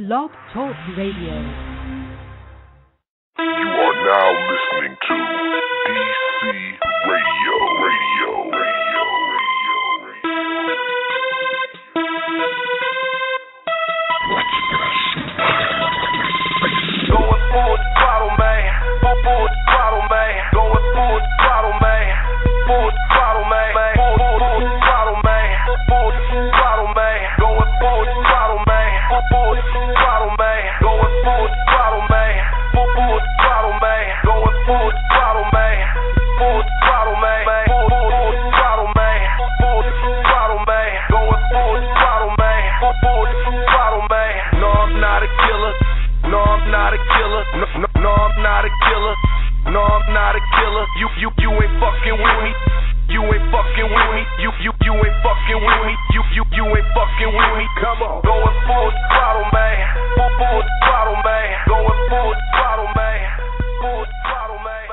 Blog Talk Radio. You are now listening to DC Radio. Going full throttle, man. Full throttle, man. Going full throttle, man. Full throttle, man. Full throttle, man. Full throttle, man. Going full throttle, man. Full throttle, man. Going full throttle, man. Full throttle, man. Going full throttle, man. Full throttle, man. Full throttle, man. Full throttle, man. Going full throttle, man. Full throttle, man. No, I'm not a killer. No, I'm not a killer. No, I'm not a killer. No, I'm not a killer. You ain't fucking with me. You ain't fucking with me. You ain't fucking with me. You ain't fucking with me. Come on. Going full throttle, man. Full throttle, man. Going full throttle, man. Full throttle, man.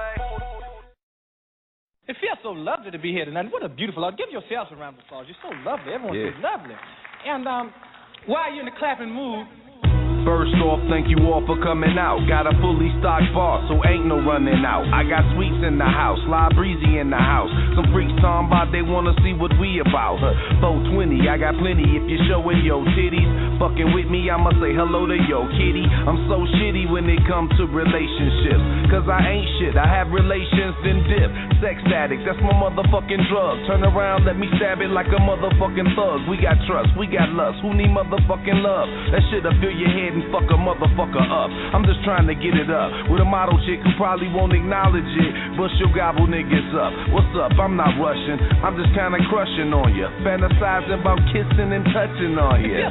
It feels so lovely to be here tonight. What a beautiful art. Give yourselves a round of applause. You're so lovely. Everyone says lovely. And while you're in the clapping mood, first off, thank you all for coming out. Got a fully stocked bar, so ain't no running out. I got sweets in the house, Sly Breezy in the house. Some freaks talking about they wanna see what we about. 420, I got plenty if you're showing your titties. Fucking with me, I'ma say hello to yo kitty. I'm so shitty when it comes to relationships, cause I ain't shit, I have relations then dip. Sex addict, that's my motherfucking drug. Turn around, let me stab it like a motherfucking thug. We got trust, we got lust, who need motherfucking love? That shit'll fill your head and fuck a motherfucker up. I'm just trying to get it up with a model chick who probably won't acknowledge it, but she'll gobble niggas up. What's up? I'm not rushing, I'm just kinda crushing on ya, fantasizing about kissing and touching on ya.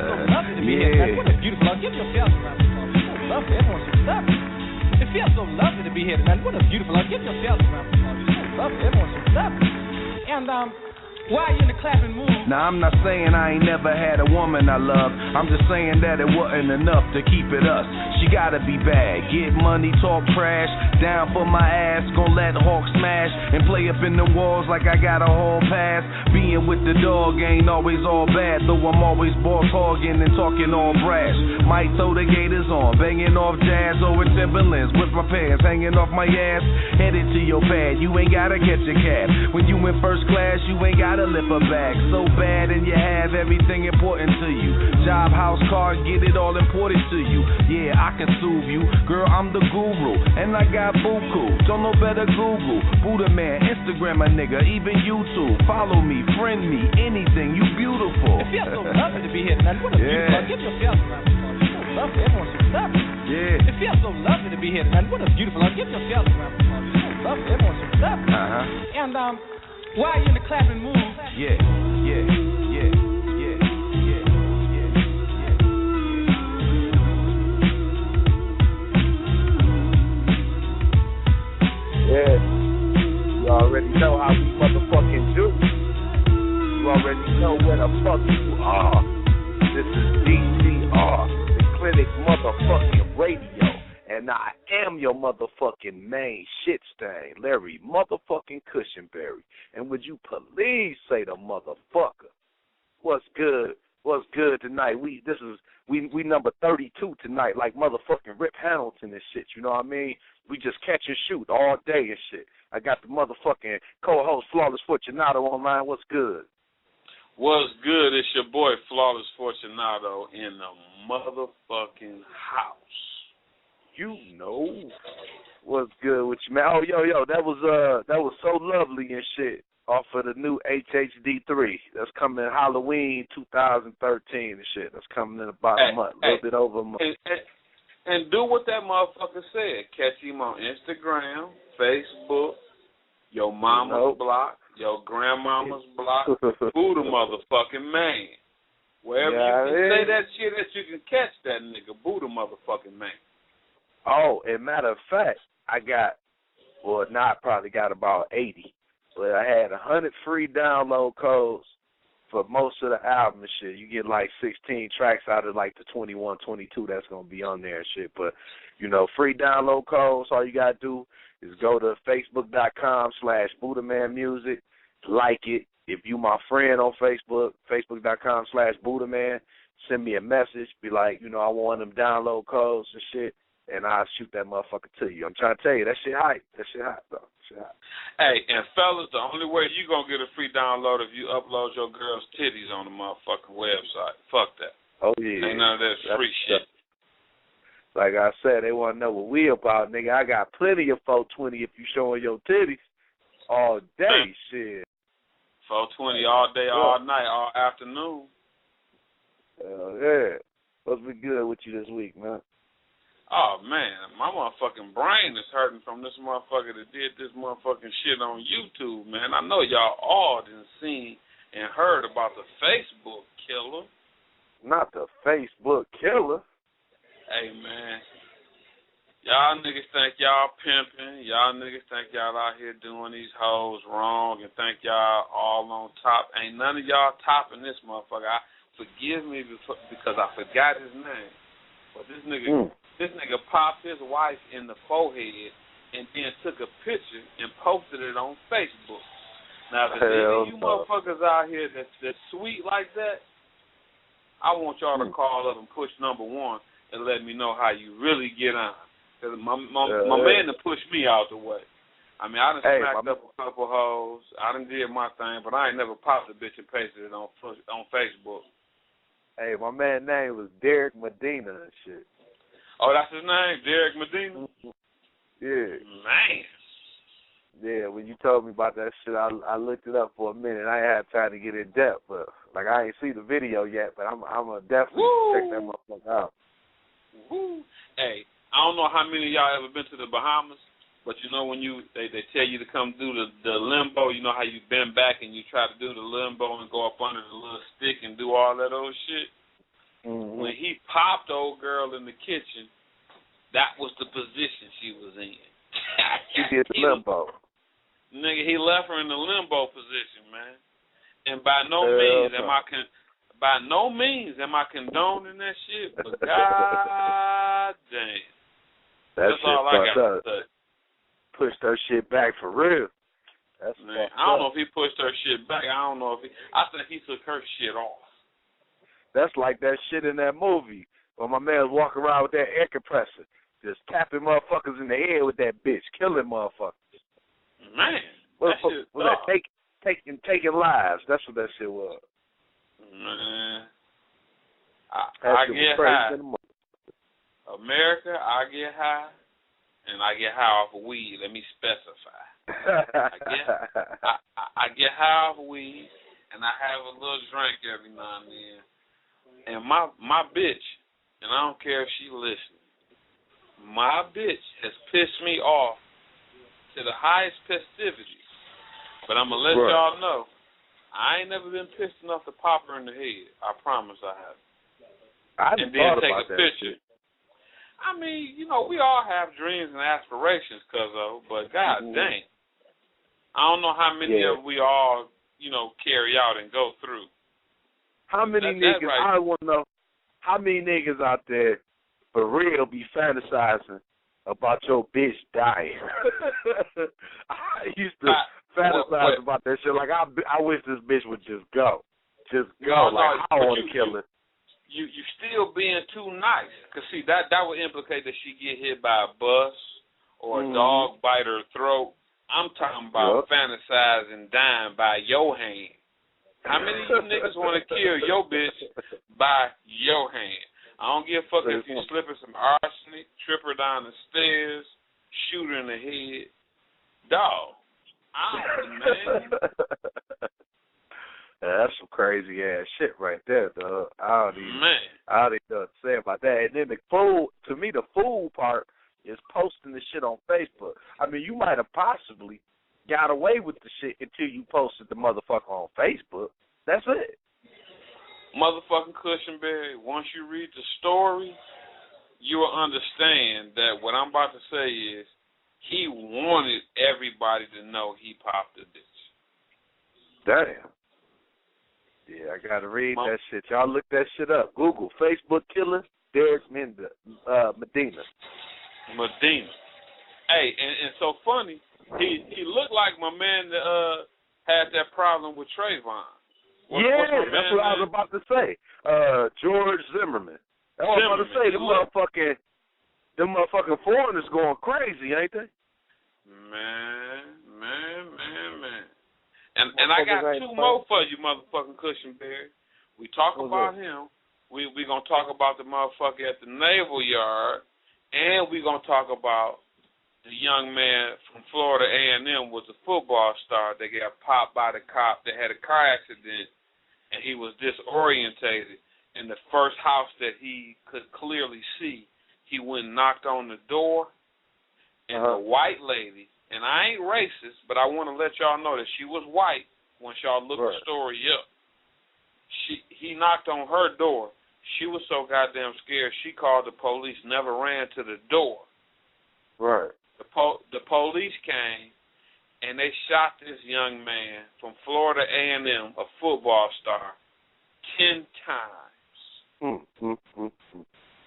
it feels so lovely to be here. What a beautiful art. Give yourselves a round of applause. You're so lovely. Everyone says lovely. It feels so lovely to be here tonight. What a beautiful art. Give yourselves a round of applause. You're so lovely. Everyone says lovely. And while you're in the clapping mood. Now I'm not saying I ain't never had a woman I love. I'm just saying that it wasn't enough to keep it us. She gotta be bad, get money, talk trash, down for my ass, gon' let Hawk smash and play up in the walls like I got a hall pass. Being with the dog ain't always all bad, though I'm always boss hogging and talking all brash. Might throw the gators on, banging off jazz over Timberlands with my pants hanging off my ass. Headed to your pad, you ain't gotta catch a cab. When you in first class, you ain't gotta lift a bag. So bad and you have everything important to you. Job, house, car, get it all important to you. Yeah, I can soothe you. Girl, I'm the guru, and I got buku. Don't know better Google. Buddha man, Instagram a nigga, even YouTube. Follow me, friend me, anything, you beautiful. It feels so lovely to be here tonight. What a beautiful art. Give yourselves a round of applause. You're so lovely. Everyone says lovely. Yeah. It feels so lovely to be here tonight. What a beautiful art. Give yourselves a round of applause. You're so lovely. Everyone says lovely. And while you're in the clapping mood. Yeah. Yeah, you already know how we motherfucking do. You already know where the fuck you are. This is DCR, the Clinic Motherfucking Radio, and I am your motherfucking main shit stain, Larry motherfucking Cushionberry. And would you please say the motherfucker? What's good? What's good tonight? We number 32 tonight, like motherfucking Rip Hamilton and shit. You know what I mean? We just catch and shoot all day and shit. I got the motherfucking co-host Flawless Fortunato online. What's good? What's good? It's your boy Flawless Fortunato in the motherfucking house. You know what's good with you, man. Oh, yo, that was so lovely and shit. Off of the new HHD3 that's coming Halloween 2013 and shit. That's coming in about a month, a little bit over a month. And do what that motherfucker said. Catch him on Instagram, Facebook, your mama's block, your grandmama's block, Buddha motherfucking man. Wherever you can say that shit, that you can catch that nigga, Buddha motherfucking man. Oh, and matter of fact, I probably got about 80. But I had 100 free download codes for most of the album and shit. You get like 16 tracks out of like the 21, 22 that's going to be on there and shit. But, you know, free download codes, all you got to do is go to facebook.com/BuddhaManMusic, like it. If you my friend on Facebook, facebook.com/BuddhaMan, send me a message, be like, you know, I want them download codes and shit, and I'll shoot that motherfucker to you. I'm trying to tell you, that shit hot. That shit hot, though. Shit hot. Hey, and fellas, the only way you going to get a free download if you upload your girl's titties on the motherfucking website. Fuck that. Oh, yeah. Ain't none of that free shit. Like I said, they want to know what we about, nigga. I got plenty of 420 if you showing your titties all day, shit. 420 all day, all night, all afternoon. Hell yeah. What's been good with you this week, man? Oh, man, my motherfucking brain is hurting from this motherfucker that did this motherfucking shit on YouTube, man. I know y'all all done seen and heard about the Facebook killer. Not the Facebook killer. Hey, man, y'all niggas think y'all pimping. Y'all niggas think y'all out here doing these hoes wrong and think y'all all on top. Ain't none of y'all topping this motherfucker. Forgive me because I forgot his name. But this nigga popped his wife in the forehead and then took a picture and posted it on Facebook. Now, if any of you motherfuckers out here that's sweet like that, I want y'all to call up and push number 1 and let me know how you really get on. Because my man done pushed me out the way. I mean, I done smacked up a couple hoes. I done did my thing, but I ain't never popped a bitch and pasted it on Facebook. Hey, my man's name was Derek Medina and shit. Oh, that's his name? Derek Medina? Yeah. Man. Yeah, when you told me about that shit, I looked it up for a minute. I ain't had time to get in depth, but, like, I ain't see the video yet, but I'm going to definitely check that motherfucker out. Woo. Hey, I don't know how many of y'all ever been to the Bahamas, but you know when they tell you to come do the limbo, you know how you bend back and you try to do the limbo and go up under the little stick and do all that old shit? Mm-hmm. When he popped old girl in the kitchen, that was the position she was in. He did the limbo. Nigga, he left her in the limbo position, man. And by no means am I condoning that shit, but god damn. That's all I got to say. Pushed her shit back for real. That's man, I don't know if he pushed her shit back. I don't know if I think he took her shit off. That's like that shit in that movie where my man was walking around with that air compressor, just tapping motherfuckers in the head with that bitch, killing motherfuckers. Man, taking lives. That's what that shit was. Man, I get high. America, I get high, and I get high off of weed. Let me specify. I get high off of weed, and I have a little drink every now and then. And my bitch, and I don't care if she listening, my bitch has pissed me off to the highest festivity. But I'm going to let y'all know, I ain't never been pissed enough to pop her in the head. I promise I haven't. And then take a picture. Shit. I mean, you know, we all have dreams and aspirations, cuzzo, but god dang. I don't know how many of we all, you know, carry out and go through. How many niggas, right. I want to know, how many niggas out there for real be fantasizing about your bitch dying? I used to fantasize about that shit. Like, I wish this bitch would just go. Just go. I want to kill her. You still being too nice. Because, see, that would implicate that she get hit by a bus or a dog bite her throat. I'm talking about fantasizing dying by your hand. How many of you niggas want to kill your bitch by your hand? I don't give a fuck if you slip her some arsenic, trip her down the stairs, shoot her in the head. Dog. Man. That's some crazy ass shit right there, dog. I don't even know what to say about that. And then the fool part is posting the shit on Facebook. I mean, you might have possibly got away with the shit until you posted the motherfucker on Facebook. That's it. Motherfucking Cushionberry, once you read the story, you will understand that what I'm about to say is he wanted everybody to know he popped the bitch. Damn. Yeah, I got to read that shit. Y'all look that shit up. Google Facebook killer Derek Medina. Hey, and so funny, he looked like my man that had that problem with Trayvon. That's what I was about to say. George Zimmerman. That's what I was about to say. Them motherfucking foreigners going crazy, ain't they? Man. And I got two more for you, motherfucking Cushionberry. We talk about him. We gonna talk about the motherfucker at the Naval Yard, and we gonna talk about the young man from Florida A&M was a football star that got popped by the cop that had a car accident, and he was disorientated. In the first house that he could clearly see, he went and knocked on the door, and the white lady, and I ain't racist, but I want to let y'all know that she was white once y'all look the story up. He knocked on her door. She was so goddamn scared, she called the police, never ran to the door. Right. The police came, and they shot this young man from Florida A&M, a football star, 10 times.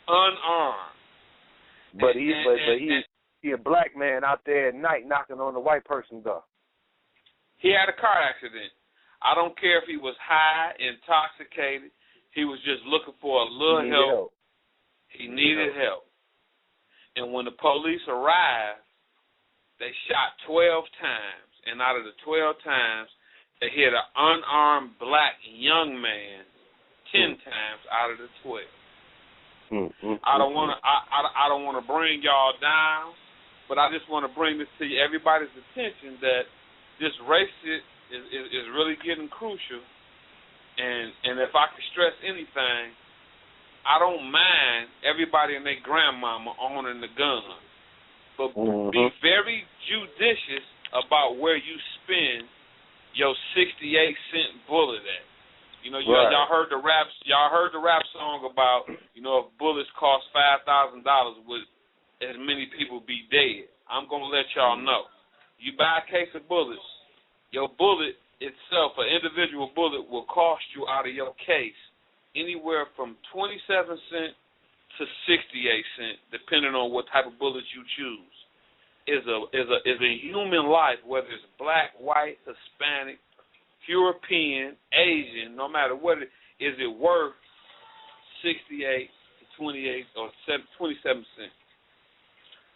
Unarmed. But he a black man out there at night knocking on the white person's door. He had a car accident. I don't care if he was high, intoxicated. He was just looking for a little help. He needed help. And when the police arrived, they shot 12 times. And out of the 12 times, they hit an unarmed black young man 10 times out of the 12. I don't want to bring y'all down, but I just want to bring this to everybody's attention that this race is really getting crucial. And if I could stress anything, I don't mind everybody and their grandmama owning the gun, but be very judicious about where you spend your 68-cent bullet at. You know, y'all heard the rap song about, you know, if bullets cost $5,000, would as many people be dead? I'm gonna let y'all know. You buy a case of bullets, your bullet itself, an individual bullet, will cost you out of your case anywhere from 27 cents to 68 cents, depending on what type of bullets you choose. Is a human life, whether it's black, white, Hispanic, European, Asian, no matter what is it worth 68 to 28 or 27 cents?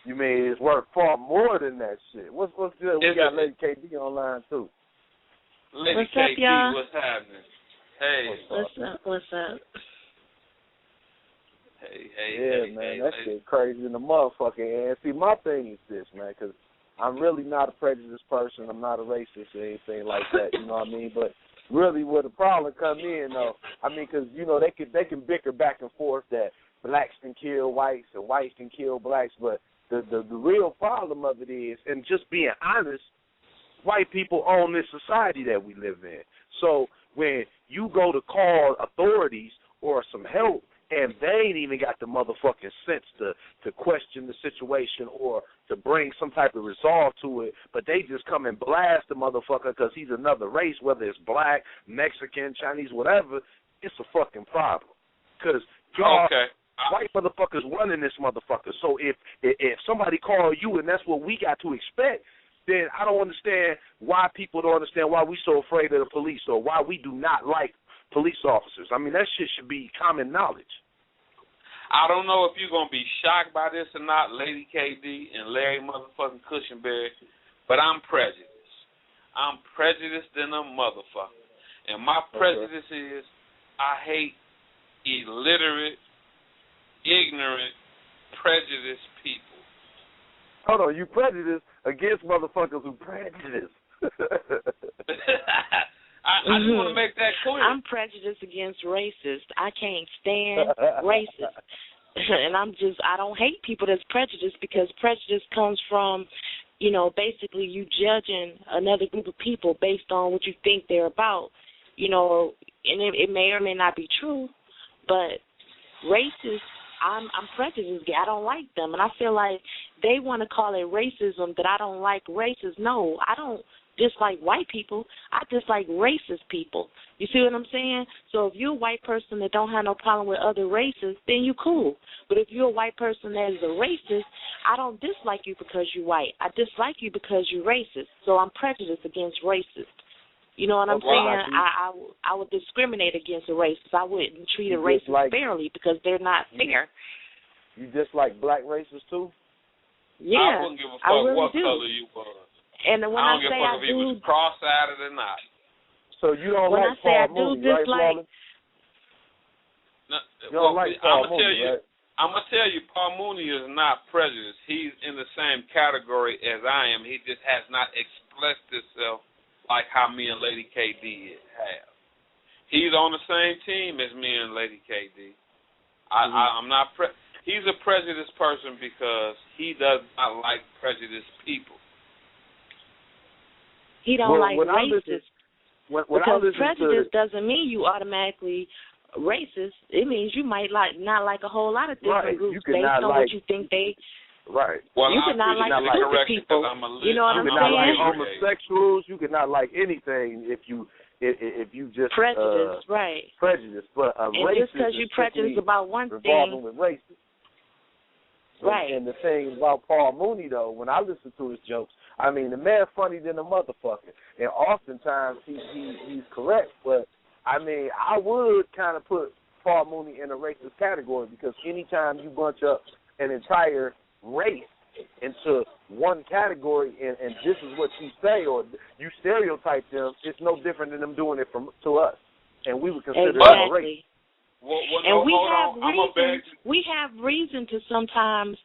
You mean it's worth far more than that shit? What's good? We got Lady KD online too. Lady KD, y'all? What's happening? Hey. What's up? Hey, man, that shit crazy in the motherfucking ass. See, my thing is this, man, because I'm really not a prejudiced person. I'm not a racist or anything like that, you know what I mean? But really where the problem come in, though, I mean, because, you know, they can bicker back and forth that blacks can kill whites and whites can kill blacks, but the real problem of it is, and just being honest, white people own this society that we live in. So when you go to call authorities or some help, and they ain't even got the motherfucking sense to question the situation or to bring some type of resolve to it, but they just come and blast the motherfucker because he's another race, whether it's black, Mexican, Chinese, whatever, it's a fucking problem. Because y'all white motherfuckers running this motherfucker. So if somebody call you and that's what we got to expect, then I don't understand why people don't understand why we so afraid of the police or why we do not like police officers. I mean, that shit should be common knowledge. I don't know if you're going to be shocked by this or not, Lady KD and Larry motherfucking Cushionberry, but I'm prejudiced. I'm prejudiced than a motherfucker. And my prejudice is I hate illiterate, ignorant, prejudiced people. Hold on, you prejudiced against motherfuckers who prejudice. I just want to make that clear. I'm prejudiced against racists. I can't stand racists. And I don't hate people that's prejudiced because prejudice comes from, you know, basically you judging another group of people based on what you think they're about, you know, and it may or may not be true, but racists, I'm prejudiced. I don't like them. And I feel like they want to call it racism that I don't like racists. No, I don't dislike white people. I dislike racist people. You see what I'm saying? So if you're a white person that don't have no problem with other races, then you cool. But if you're a white person that is a racist, I don't dislike you because you're white. I dislike you because you're racist. So I'm prejudiced against racists. You know what I'm saying? I would discriminate against a racist. I wouldn't treat a racist fairly because they're not fair. You dislike black racists too? Yeah, I wouldn't give a fuck really what do. color you was. And when I don't say give a fuck I if he was cross-eyed or not. So you don't when like I say Paul I do Mooney, dislike, right, No, you don't like Paul Mooney, right? I'm going to tell you, Paul Mooney is not prejudiced. He's in the same category as I am. He just has not expressed himself like how me and Lady KD have. He's on the same team as me and Lady KD. I'm not he's a prejudiced person because he does not like prejudiced people. He don't like racists. Because prejudice doesn't mean you automatically racist. It means you might not like a whole lot of different groups based on what you think they. Right. Well, you could not like stupid people. You know what I'm saying? You could not like homosexuals. You could not like anything if you just prejudice, right? Prejudice, but a and racist just because you prejudice about one thing, with racist. Right. And the thing about Paul Mooney, though, when I listen to his jokes, I mean, the man funny than a motherfucker, and oftentimes he's correct. But I mean, I would kind of put Paul Mooney in a racist category because anytime you bunch up an entire race into one category and this is what you say or you stereotype them, it's no different than them doing it to us, and we would consider them a race. And we have reason to sometimes,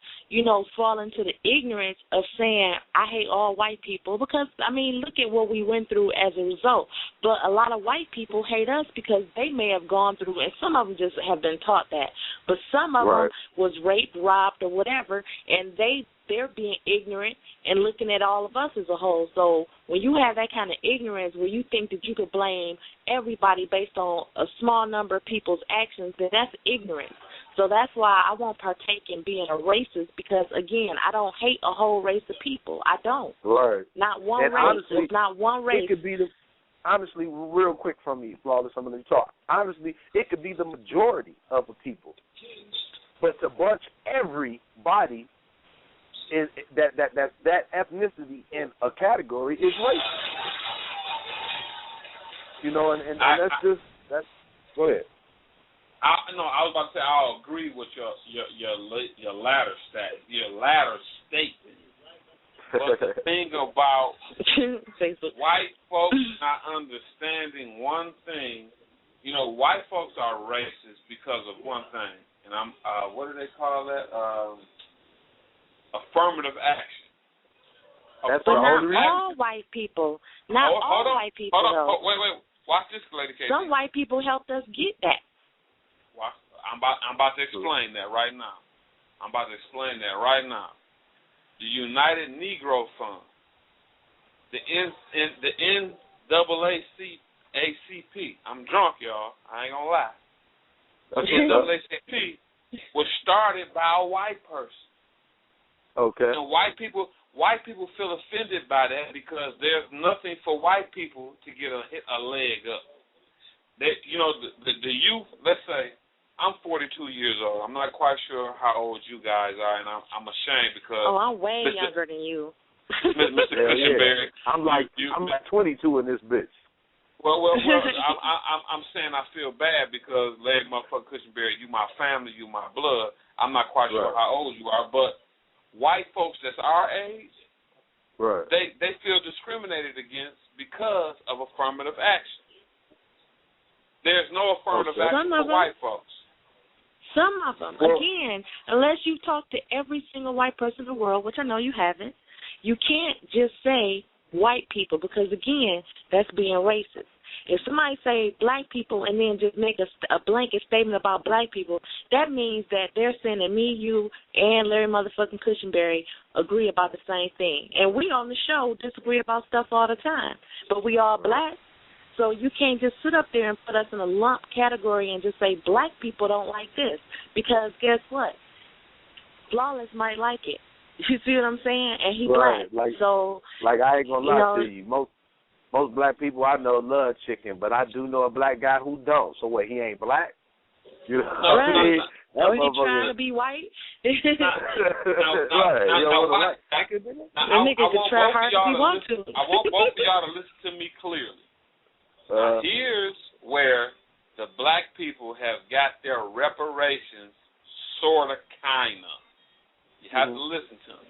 fall into the ignorance of saying I hate all white people because, I mean, look at what we went through as a result. But a lot of white people hate us because they may have gone through, and some of them just have been taught that. But some of them was raped, robbed, or whatever, and they're being ignorant and looking at all of us as a whole. So when you have that kind of ignorance where you think that you could blame everybody based on a small number of people's actions, then that's ignorance. So that's why I won't partake in being a racist because, again, I don't hate a whole race of people. I don't. Right. Not one and race. Honestly, it's not one race. It could be honestly, real quick from me, Flawless, I'm going to talk. Honestly, it could be the majority of the people. But to bunch everybody is that ethnicity in a category is racist. And that's go ahead. I was about to say I'll agree with your latter statement. But the thing about white folks not understanding one thing, white folks are racist because of one thing, and what do they call that? Affirmative action. That's but not all white people. Not all white people. Hold on. Wait. Watch this, Lady K. Some white people helped us get that. I'm about to explain that right now. The United Negro Fund, the NAACP. I'm drunk, y'all. I ain't gonna lie. The NAACP was started by a white person. Okay. And white people feel offended by that because there's nothing for white people to get a leg up. The youth, let's say, I'm 42 years old. I'm not quite sure how old you guys are, and I'm ashamed because I'm way younger than you. Mr. Cushionberry. I'm like 22 in this bitch. Well, I'm saying I feel bad because, lady motherfucker Cushionberry, you my family, you my blood. I'm not quite sure how old you are, but white folks that's our age, they feel discriminated against because of affirmative action. There's no affirmative action for white folks. Some of them. Again, unless you talk to every single white person in the world, which I know you haven't, you can't just say white people because, again, that's being racist. If somebody say black people and then just make a blanket statement about black people, that means that they're saying that me, you, and Larry motherfucking Cushionberry agree about the same thing. And we on the show disagree about stuff all the time, but we all black. So you can't just sit up there and put us in a lump category and just say black people don't like this because guess what? Flawless might like it. You see what I'm saying? And he black. Like I ain't gonna lie to you. Most black people I know love chicken, but I do know a black guy who don't. So what? He ain't black? You know what I mean? Oh, he trying to be white? That nigga can try hard if he wants to. I want both of y'all to listen to me clearly. Now, here's where the black people have got their reparations, sort of, kind of. You have to listen to them.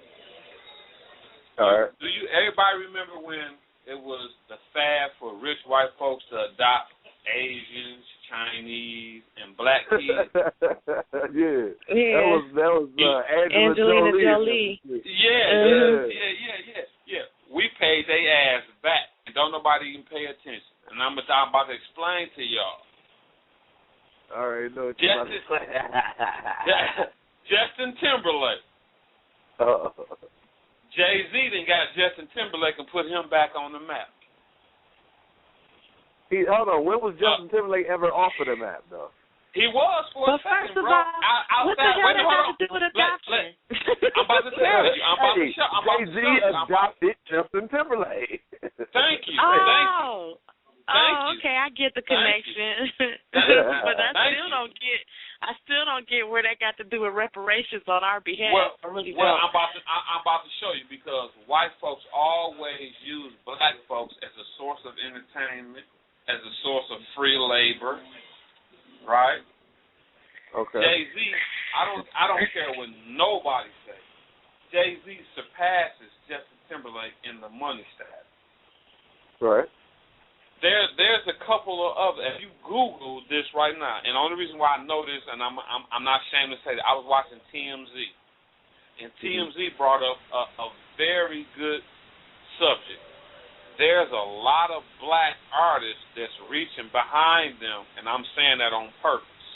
All right. Do you? Everybody remember when it was the fad for rich white folks to adopt Asians, Chinese, and black kids? Yeah. That was Angelina Jolie. Yeah. We paid their ass back, and don't nobody even pay attention. And I'm about to explain to y'all. All right, know what you're about to say. Justin Timberlake. Jay-Z then got Justin Timberlake and put him back on the map. Hold on, when was Justin Timberlake ever offered a map, though? He was for a second, bro. What the hell did that have to do with adoption? I'm about to tell you. Jay-Z adopted Justin Timberlake. Thank you. Okay, I get the connection. But I still don't get where that got to do with reparations on our behalf. I'm about to show you, because white folks always use black folks as a source of entertainment, as a source of free labor, right? Okay. Jay-Z, I don't care what nobody says. Jay-Z surpasses Justin Timberlake in the money status. Right. There's a couple of other. If you Google this right now, and the only reason why I know this, and I'm not ashamed to say that, I was watching TMZ, and TMZ brought up a very good subject. There's a lot of black artists that's reaching behind them, and I'm saying that on purpose,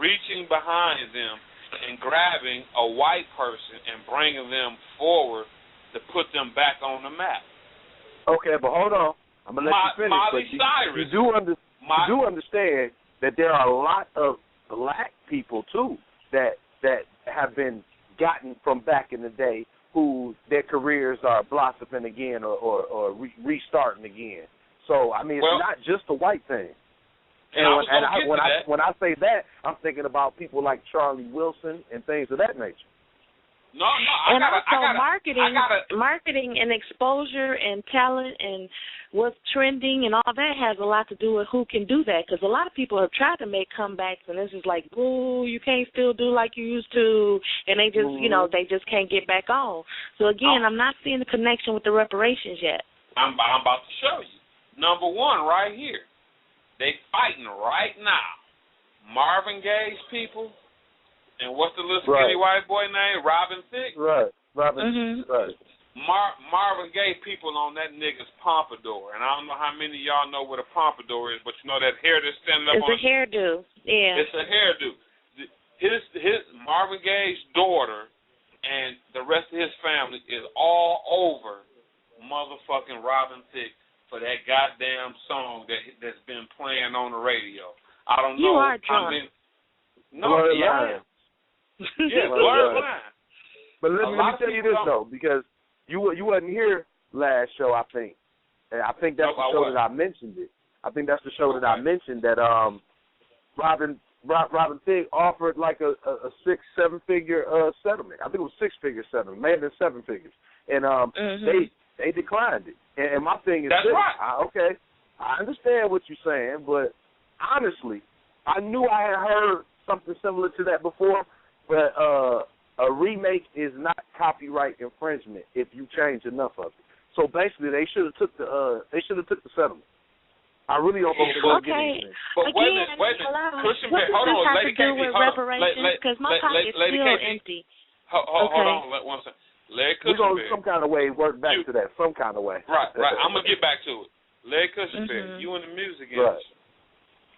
reaching behind them and grabbing a white person and bringing them forward to put them back on the map. Okay, but hold on. I'm going to let you finish. Miley Cyrus. You do understand that there are a lot of black people, too, that have been gotten from back in the day who their careers are blossoming again or restarting again. So, I mean, it's not just a white thing. When I say that, I'm thinking about people like Charlie Wilson and things of that nature. No, marketing and exposure and talent and what's trending and all that has a lot to do with who can do that. Because a lot of people have tried to make comebacks, and this is like, boo, you can't still do like you used to, and they just, they just can't get back on. So again, I'm not seeing the connection with the reparations yet. I'm about to show you. Number one, right here, they fighting right now. Marvin Gaye's people. And what's the little skinny white boy name? Robin Thicke? Right. Robin. Right. Marvin Gaye people on that nigga's pompadour. And I don't know how many of y'all know what a pompadour is, but you know that hair that's standing up on it? It's a hairdo. Yeah. It's a hairdo. His Marvin Gaye's daughter and the rest of his family is all over motherfucking Robin Thicke for that goddamn song that's been playing on the radio. I don't know. You are drunk. Yeah, blurred line. But let me tell you this, though, because you wasn't here last show, I think. And I think that's the show that I mentioned it. I think that's the show that I mentioned that Robin Thicke offered like a 6-7-figure settlement. I think it was 6-figure settlement, may have been 7 figures. And they declined it. And my thing is that's this. Right. I understand what you're saying, but honestly, I knew I had heard something similar to that before, but a remake is not copyright infringement if you change enough of it. So basically, they should have took the settlement. I really don't think they're going to get anything. But wait a minute. What does this have to do with reparations? Because my pocket's still empty. Hold on, one second. Larry Cushionberry. We're going to some kind of way work back to that, some kind of way. Right. I'm going to get back to it. Larry Cushionberry, you in the music industry.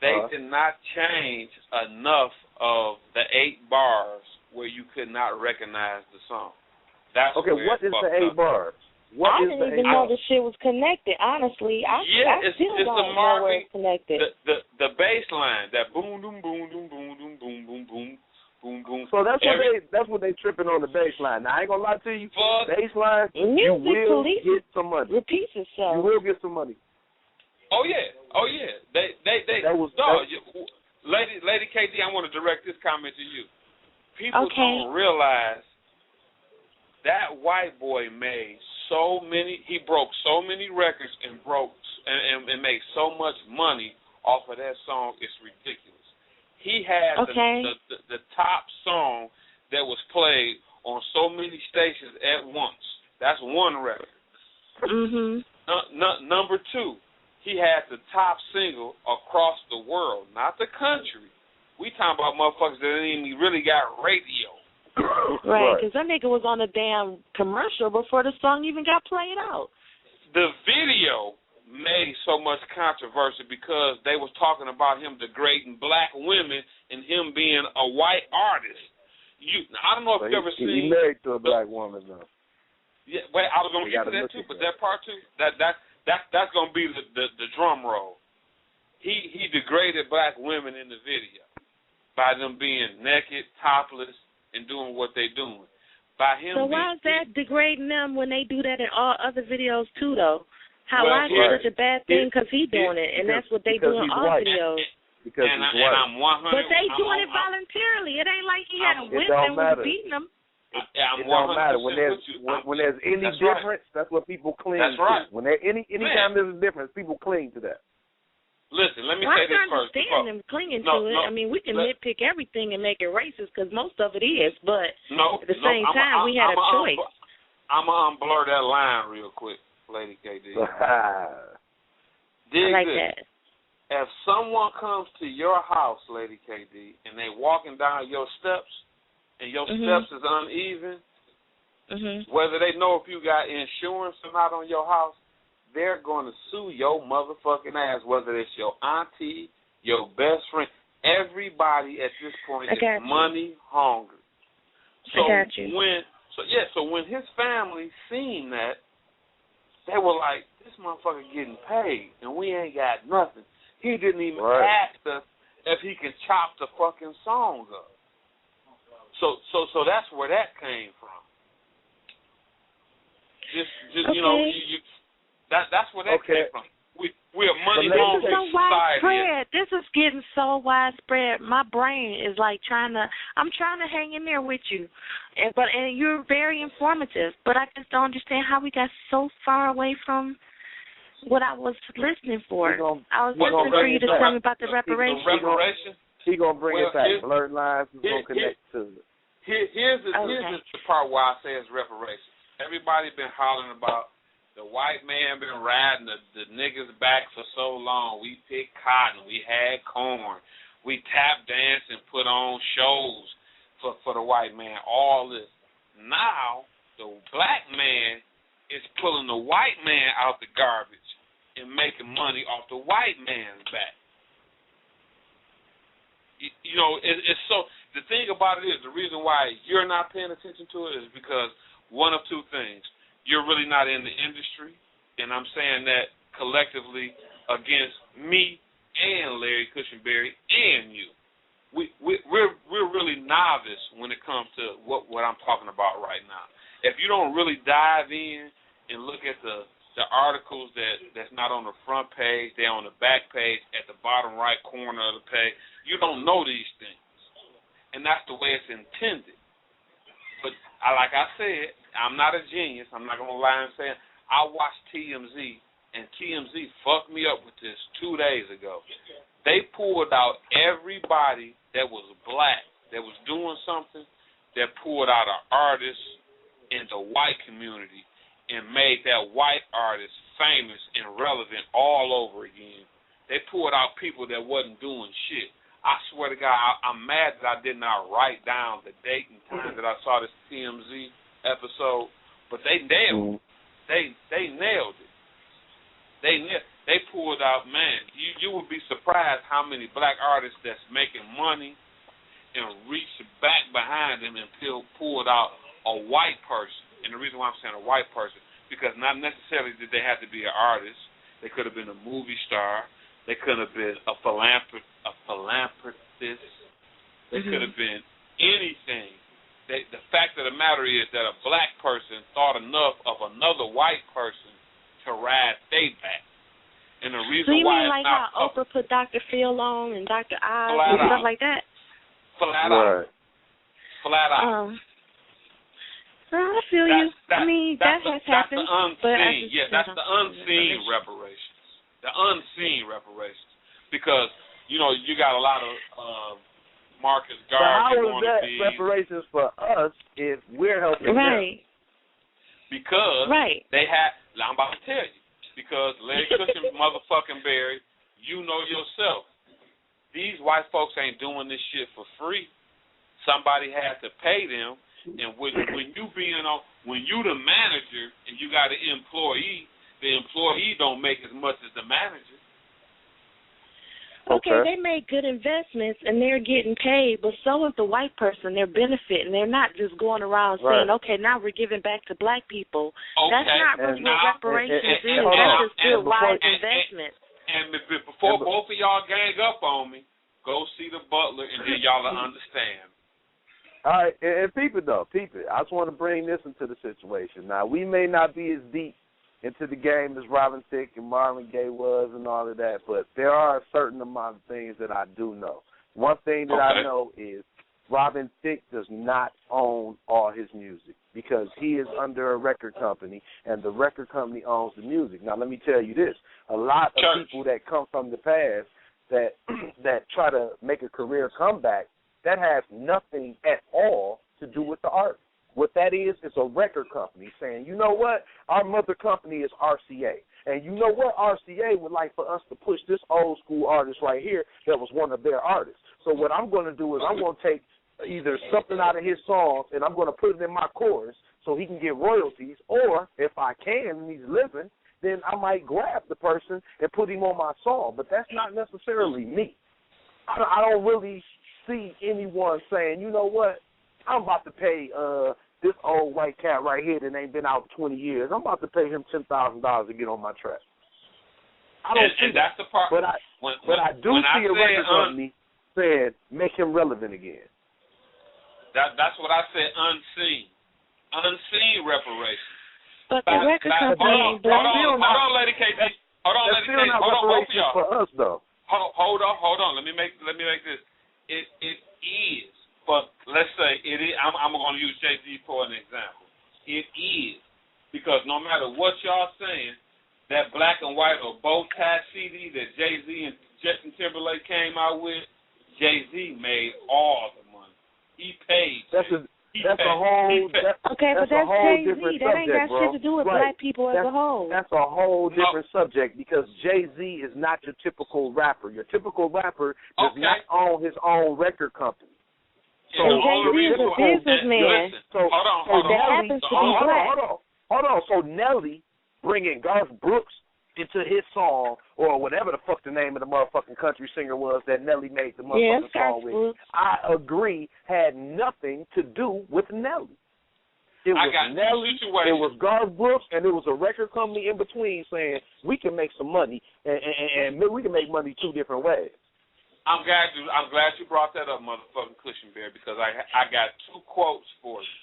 They did not change enough of the 8 bars where you could not recognize the song. That's okay, what is the 8 bars? I didn't even know the shit was connected, honestly. I still don't know where it's connected. The bass line, that boom, boom, boom, boom, boom, boom, boom, boom, boom, boom, boom. So that's what they tripping on the bass line. Now, I ain't going to lie to you. Bass line, you will get some money. Repeats itself. You will get some money. Oh yeah. Lady KD, I want to direct this comment to you. People don't realize that white boy made so many. He broke so many records and made so much money off of that song. It's ridiculous. He had the top song that was played on so many stations at once. That's one record. Mhm. Number two, he had the top single across the world, not the country. We talking about motherfuckers that ain't even really got radio. Right, because that nigga was on a damn commercial before the song even got played out. The video made so much controversy because they was talking about him degrading black women and him being a white artist. I don't know if you ever seen. He married to a black woman though. Yeah, wait, I was gonna get to that too, but that part too, that's gonna be the drum roll. He degraded black women in the video by them being naked, topless, and doing what they doing. By him. So why is that degrading them when they do that in all other videos too, though? Why is it such a bad thing? Because he doing it, and that's what they do in all videos. Because he's white. I'm 100. But they doing it voluntarily. It ain't like he had a whip and was beating them. It don't matter when there's any difference. Right. That's what people cling to. Right. When there anytime there's a difference, people cling to that. Listen, let me say this first. I understand them clinging to it. I mean, we can nitpick everything and make it racist because most of it is, but at the same time, we had a choice. I'm going to blur that line real quick, Lady KD. I like that. If someone comes to your house, Lady KD, and they walking down your steps, and your steps is uneven, whether they know if you got insurance or not on your house, they're going to sue your motherfucking ass, whether it's your auntie, your best friend. Everybody at this point is money hungry. So when his family seen that, they were like, this motherfucker getting paid, and we ain't got nothing. He didn't even ask us if he can chop the fucking song up. So that's where that came from. You know, that's where that came from. We're a money hungry society. This is getting so widespread. My brain is like I'm trying to hang in there with you, and you're very informative. But I just don't understand how we got so far away from what I was listening for. I was listening for you to tell me about the reparations. He gonna bring it back. Blurred lines is gonna connect to it. Here's the part where I say it's reparations. Everybody been hollering about the white man been riding the niggas back for so long. We picked cotton. We had corn. We tap danced and put on shows for the white man. All this. Now the black man is pulling the white man out the garbage and making money off the white man's back. You know, it's so. The thing about it is, the reason why you're not paying attention to it is because one of two things. You're really not in the industry, and I'm saying that collectively against me and Larry Cushenberry and you. We're really novice when it comes to what I'm talking about right now. If you don't really dive in and look at the articles that's not on the front page, they're on the back page at the bottom right corner of the page, you don't know these things, and that's the way it's intended. But like I said, I'm not a genius. I'm not going to lie and say I watched TMZ, and TMZ fucked me up with this 2 days ago. They pulled out everybody that was black that was doing something, that pulled out an artist in the white community and made that white artist famous and relevant all over again. They pulled out people that wasn't doing shit. I swear to God, I'm mad that I did not write down the date and time that I saw this TMZ episode, but they nailed it. They nailed it. They pulled out, man, you would be surprised how many black artists that's making money and reached back behind them and pulled out a white person. And the reason why I'm saying a white person, because not necessarily did they have to be an artist. They could have been a movie star. They could have been a philanthropist. They could have been anything. The fact of the matter is that a black person thought enough of another white person to ride they back. And the reason so you why mean like how Oprah put Dr. Phil on and Dr. Oz and stuff like that? Flat out. Flat out. I feel you. I mean, that has happened. That's the unseen. That's the unseen reparations. The unseen reparations. Because, you know, you got a lot of Marcus Garvey wannabes. How is that reparations for us if we're helping them? Because they had, I'm about to tell you, because Larry Cushion motherfucking Barry, you know yourself, these white folks ain't doing this shit for free. Somebody had to pay them, and when you the manager and you got an employee, the employee don't make as much as the manager. Okay, they make good investments and they're getting paid, but so is the white person. They're benefiting. They're not just going around saying, okay, now we're giving back to black people. That's not really what reparations is. That's just good, wise investment. And before both of y'all gang up on me, go see the butler and then y'all will understand. All right, and peep it. I just want to bring this into the situation. Now, we may not be as deep into the game as Robin Thicke and Marvin Gaye was and all of that, but there are a certain amount of things that I do know. One thing that I know is Robin Thicke does not own all his music because he is under a record company, and the record company owns the music. Now, let me tell you this. A lot of people that come from the past that try to make a career comeback, that has nothing at all to do with the art. What that is a record company saying, you know what, our mother company is RCA. And you know what, RCA would like for us to push this old school artist right here that was one of their artists. So what I'm going to do is I'm going to take either something out of his songs and I'm going to put it in my chorus so he can get royalties, or if I can and he's living, then I might grab the person and put him on my song. But that's not necessarily me. I don't really see anyone saying, you know what, I'm about to pay this old white cat right here that ain't been out 20 years. I'm about to pay him $10,000 to get on my track. I don't see that's the part. But I do see a record company saying, make him relevant again. That's what I said, unseen. Unseen reparations. But the record company ain't black. Hold on, Lady KT. Hold on, Lady KT. Hold on, both of y'all. For us, though. Hold on. Let me make this. It is. But let's say it is. I'm going to use Jay-Z for an example. It is. Because no matter what y'all saying, that black and white or bow tie CD that Jay-Z and Justin Timberlake came out with, Jay-Z made all the money. He paid. That's a whole Jay-Z. That ain't got shit to do with black people as a whole. That's a whole different subject because Jay-Z is not your typical rapper. Your typical rapper does not own his own record company. So Jay-Z is a businessman. So that happens to be black. Hold on. So Nelly bringing Garth Brooks into his song, or whatever the fuck the name of the motherfucking country singer was that Nelly made the motherfucking song with, I agree, had nothing to do with Nelly. It was Nelly, it was Garth Brooks, and it was a record company in between saying, we can make some money, and we can make money two different ways. I'm glad you brought that up, motherfucking Cushion Bear, because I got two quotes for you.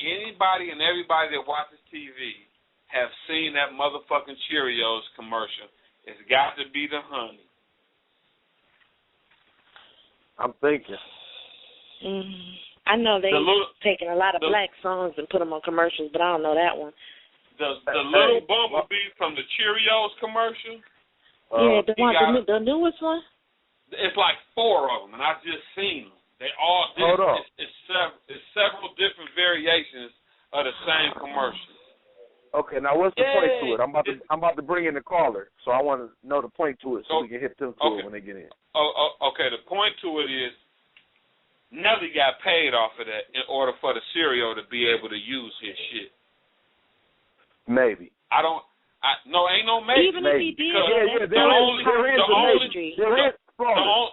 Anybody and everybody that watches TV have seen that motherfucking Cheerios commercial. It's got to be the honey. I'm thinking. I know they've taken a lot of black songs and put them on commercials, but I don't know that one. The little bumblebee from the Cheerios commercial. The newest one. It's like 4 of them, and I've just seen them. They all different. It's several different variations of the same commercial. Okay, now what's the point to it? I'm about to bring in the caller, so I want to know the point to it so we can hit them to it when they get in. Okay, the point to it is Nelly got paid off of that in order for the cereal to be able to use his shit. Maybe. Ain't no maybe. Even if he did,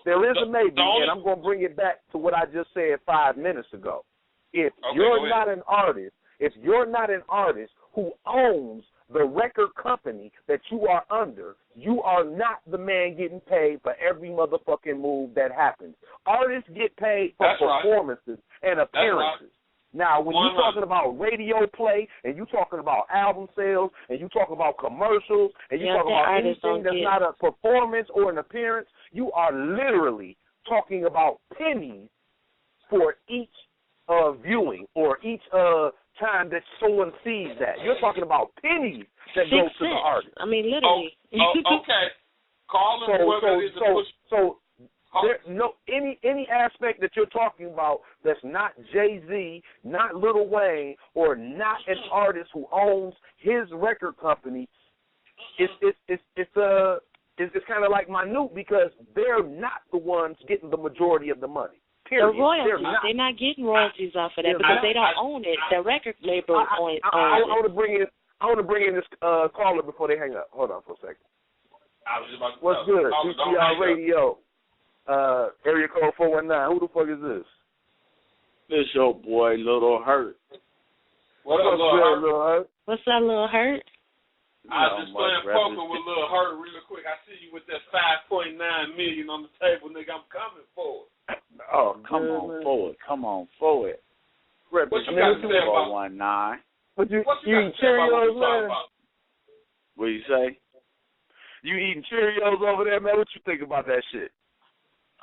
there is a maybe, and I'm going to bring it back to what I just said 5 minutes ago. If you're not an artist who owns the record company that you are under, you are not the man getting paid for every motherfucking move that happens. Artists get paid for performances and appearances. Now, when you're talking about radio play, and you're talking about album sales, and you're talking about commercials, and you're talking about anything that's not a performance or an appearance, you are literally talking about pennies for each viewing or each each time that someone sees that. You're talking about pennies that go to the artist. I mean, literally. Okay. Call them whoever it is to push. So there no any aspect that you're talking about that's not Jay-Z, not Lil Wayne, or not an artist who owns his record company. It's kind of like minute because they're not the ones getting the majority of the money. Period. The royalties. They're not getting royalties off of that because they don't own it. The record label owns it. I want to bring in this caller before they hang up. Hold on for a second. I was about to What's good? DCR Radio. Area code 419. Who the fuck is this? This your boy, Little Hurt. What's up, Little Hurt? What's up, Little Hurt? I was just playing poker with Little Hurt real quick. I see you with that $5.9 million on the table, nigga. I'm coming for it. Oh, come on forward. Come on forward. What you got to say about 419? What you eating Cheerios, man? What you say? You eating Cheerios over there, man? What you think about that shit?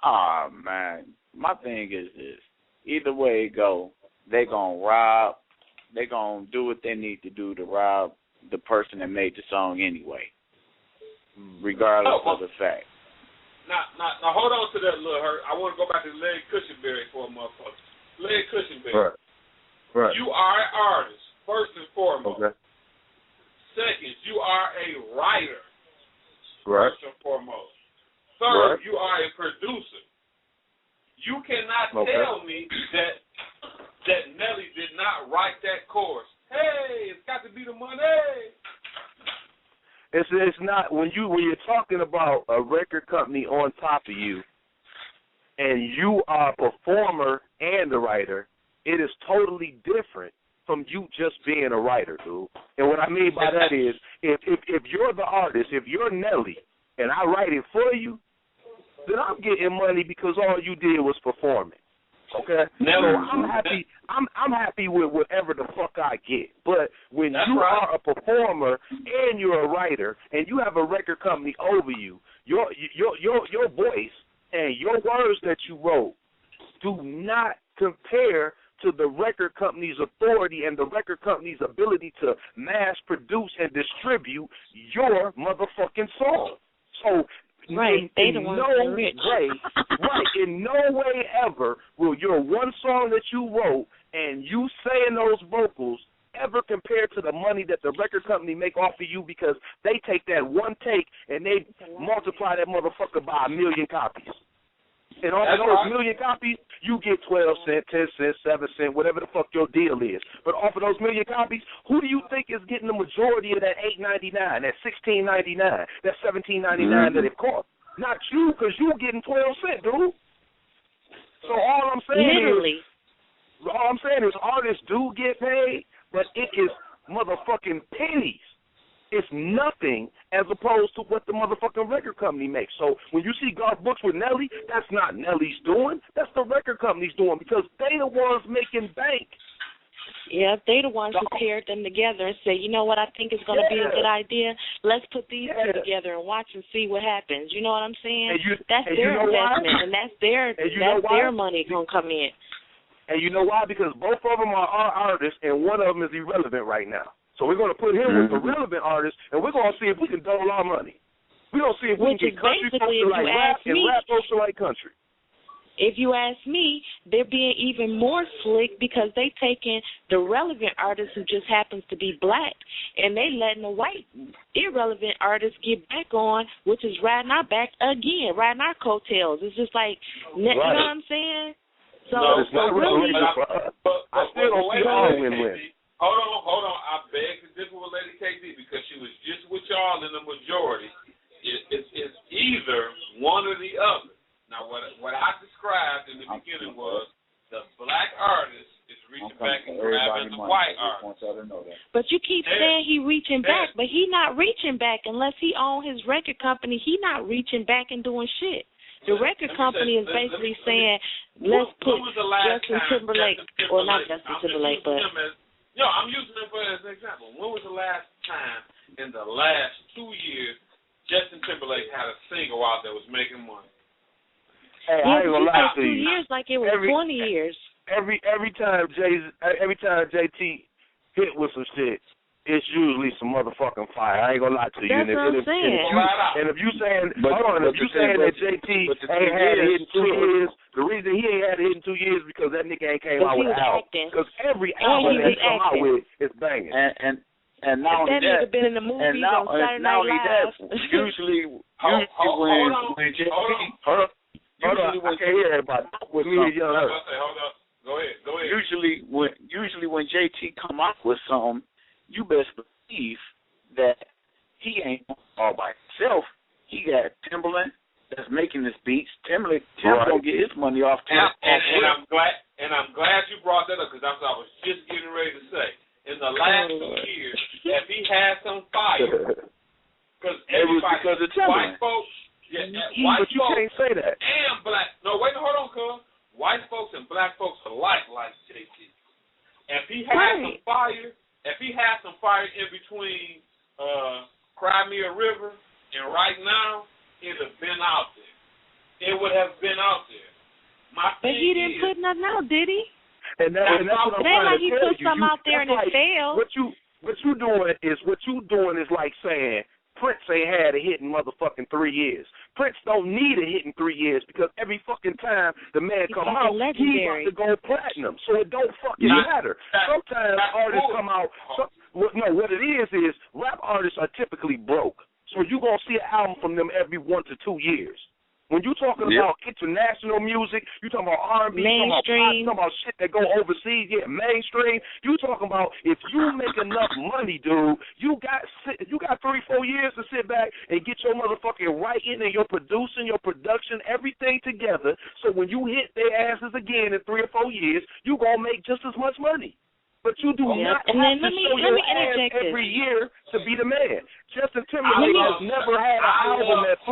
Ah, man. My thing is this. Either way it go, they going to rob. They going to do what they need to do to rob the person that made the song anyway, regardless of the fact. Now, hold on to that, Little Hurt. I want to go back to Larry Cushionberry for a motherfucker. Larry Cushionberry. Right. You are an artist, first and foremost. Okay. Second, you are a writer, right. First and foremost. Third, you are a producer. You cannot tell me that Nelly did not write that chorus. Hey, it's got to be the money. It's not when you're talking about a record company on top of you, and you are a performer and a writer. It is totally different from you just being a writer, dude. And what I mean by that is, if you're the artist, if you're Nelly, and I write it for you, then I'm getting money because all you did was performing. Okay, so I'm happy. I'm happy with whatever the fuck I get. But when you are a performer and you're a writer and you have a record company over you, your voice and your words that you wrote do not compare to the record company's authority and the record company's ability to mass produce and distribute your motherfucking song. So. Right, they the ones that are rich. In no way ever will your one song that you wrote and you saying those vocals ever compare to the money that the record company make off of you because they take that one take and they multiply that motherfucker by 1 million copies. And off of those 1 million copies, you get 12 cents, 10 cents, 7 cents, whatever the fuck your deal is. But off of those 1 million copies, who do you think is getting the majority of that $8.99, that $16.99, that $17.99 that it costs? Not you, because you getting 12 cents, dude. So all I'm saying is artists do get paid, but it is motherfucking pennies. It's nothing as opposed to what the motherfucking record company makes. So when you see Garth Brooks with Nelly, that's not Nelly's doing. That's the record company's doing because they the ones making bank. Yeah, they the ones who paired them together and say, you know what, I think it's going to be a good idea. Let's put these two together and watch and see what happens. You know what I'm saying? That's their investment, and that's their money going to come in. And you know why? Because both of them are our artists, and one of them is irrelevant right now. So we're going to put him with the relevant artist, and we're going to see if we can double our money. We're going to see if we can get country folks to like rap and rap folks to like country. If you ask me, they're being even more slick because they taking the relevant artist who just happens to be black, and they letting the white irrelevant artists get back on, which is riding our back again, riding our coattails. It's just like, you know what I'm saying? So, it's not really, I still don't see how win-win. Hold on. I beg to differ with Lady KD because she was just with y'all in the majority. It's either one or the other. Now, what I described in the beginning was the black artist is reaching back and grabbing the white artist. But you keep saying he reaching back, but he not reaching back unless he own his record company. He not reaching back and doing shit. The record company is basically saying, let's put Justin Timberlake, or not Justin Timberlake, but... Yo, I'm using it as an example. When was the last time in the last 2 years Justin Timberlake had a single out that was making money? Hey, I ain't gonna lie to 2 years like it was 20 years. every time JT hit with some shit, it's usually some motherfucking fire. I ain't gonna lie to you. That's what I'm saying. And if you saying, that JT ain't had a hit in 2 years, the reason he ain't had a hit in 2 years because that nigga ain't came out with an album. Because every album that he come out with is banging. And not only that, been in the movies on Saturday Night Live. Usually when I can't hear everybody. With me and Young Hurt. Hold up. Go ahead. Usually when JT come out with something, you best believe that he ain't all by himself. He got Timberland that's making his beats. Timberland gonna get his money off. And I'm glad you brought that up because that's what I was just getting ready to say. In the last 2 years, if he had some fire, because white folks, but you can't say that. And black. No, wait, hold on, cuz. White folks and black folks alike like JT. If he had some fire. If he had some fire in between Cry Me a River and right now, it would have been out there. It would have been out there. But he didn't put nothing out, did he? And that's what I'm trying to tell you. He put something out there and it failed. What you doing is like saying Prince ain't had a hit in motherfucking 3 years. Prince don't need a hit in 3 years because every fucking time the man come out, he about to go platinum. So it don't fucking matter. Sometimes artists come out. What it is rap artists are typically broke. So you're going to see an album from them every 1 to 2 years. When you're talking about international music, you're talking about R&B, you're talking about shit that go overseas, mainstream. You talking about if you make enough money, dude, you got 3-4 years to sit back and get your motherfucking writing and your producing, your production, everything together. So when you hit their asses again in 3 or 4 years, you gonna make just as much money. But you do not have to show your ass every year to be the man. Justin Timberlake has never had an album that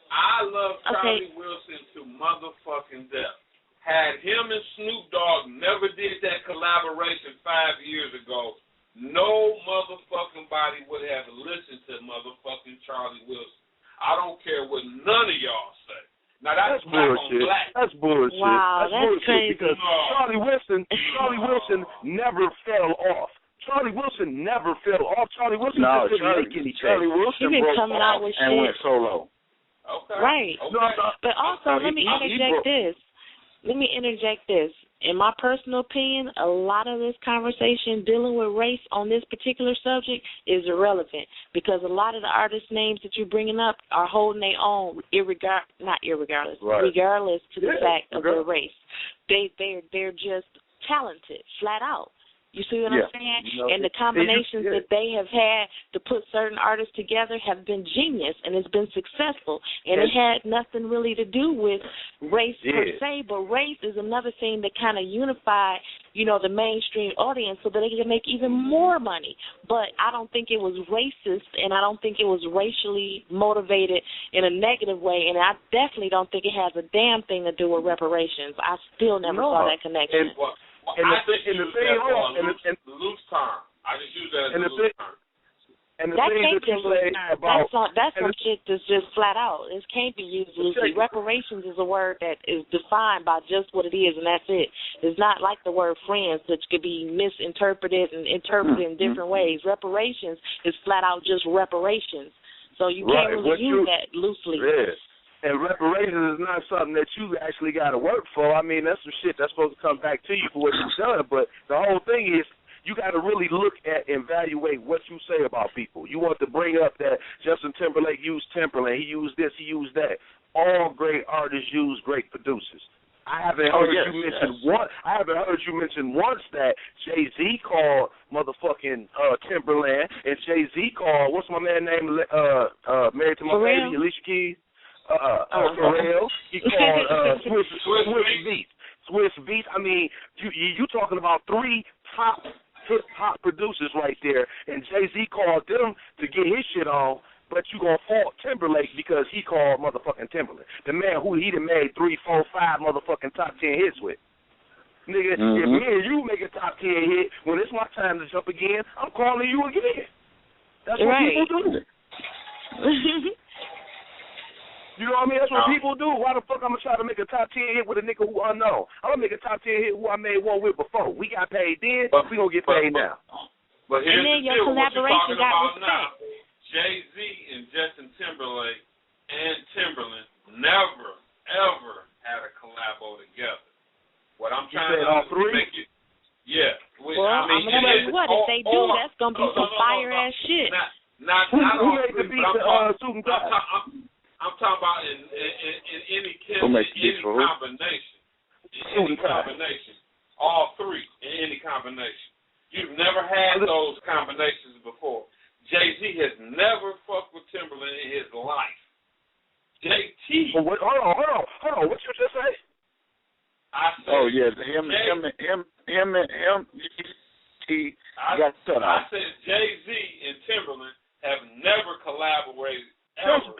I love Charlie Wilson to motherfucking death. Had him and Snoop Dogg never did that collaboration 5 years ago, no motherfucking body would have listened to motherfucking Charlie Wilson. I don't care what none of y'all say. Now that's bullshit. That's bullshit. Wow, that's crazy. bullshit because Charlie Wilson never fell off. Charlie Wilson never fell off. Charlie Wilson didn't make anything. Charlie Wilson been coming out with and shit. went solo. Okay. Right. But also, let me interject this. In my personal opinion, a lot of this conversation dealing with race on this particular subject is irrelevant because a lot of the artist names that you're bringing up are holding their own, regardless to the fact of their race. They're just talented, flat out. You see what I'm saying? And the combinations that they have had to put certain artists together have been genius, and it's been successful. And it had nothing really to do with race per se, but race is another thing that kind of unified, the mainstream audience so that they can make even more money. But I don't think it was racist, and I don't think it was racially motivated in a negative way, and I definitely don't think it has a damn thing to do with reparations. I still never saw that connection. I just use that as a loose term. And the that thing can't that you be say about that's some shit that's just flat out. It can't be used loosely. Reparations is a word that is defined by just what it is, and that's it. It's not like the word friends, which could be misinterpreted and interpreted in different ways. Reparations is flat out just reparations. So you can't really use that loosely. And reparations is not something that you actually got to work for. I mean, that's some shit that's supposed to come back to you for what you've done. But the whole thing is you got to really look at and evaluate what you say about people. You want to bring up that Justin Timberlake used Timberland. He used this, he used that. All great artists use great producers. I haven't heard you mention one. I haven't heard you mention once that Jay-Z called motherfucking Timberland and Jay-Z called, what's my man name, married to my baby, Alicia Keys? Pharrell. He called Swiss Beats. I mean, you talking about 3 top hip-hop producers right there, and Jay-Z called them to get his shit on, but you gonna fault Timberlake because he called motherfucking Timberland. The man who he done made 3, 4, 5 motherfucking top 10 hits with. Nigga, if me and you make a top 10 hit, when it's my time to jump again, I'm calling you again. That's what people do. You know what I mean? That's what people do. Why the fuck I'm going to try to make a top 10 hit with a nigga who unknown? I'm going to make a top 10 hit who I made one with before. We got paid then, we going to get paid now. But here's and then the your deal. collaboration got respect. Now, Jay-Z and Justin Timberlake and Timberland never, ever had a collabo together. What I'm trying to all three? make it, yeah. Well, I'm going to tell you what, if they do, that's going to be some fire-ass shit. Not who all made the three, beat but suit and tie? I'm talking about in any combination. In any combination. All three in any combination. You've never had those combinations before. Jay-Z has never fucked with Timberland in his life. JT. Hold on. What you just say? I said. him. I said Jay-Z and Timberland have never collaborated. Ever,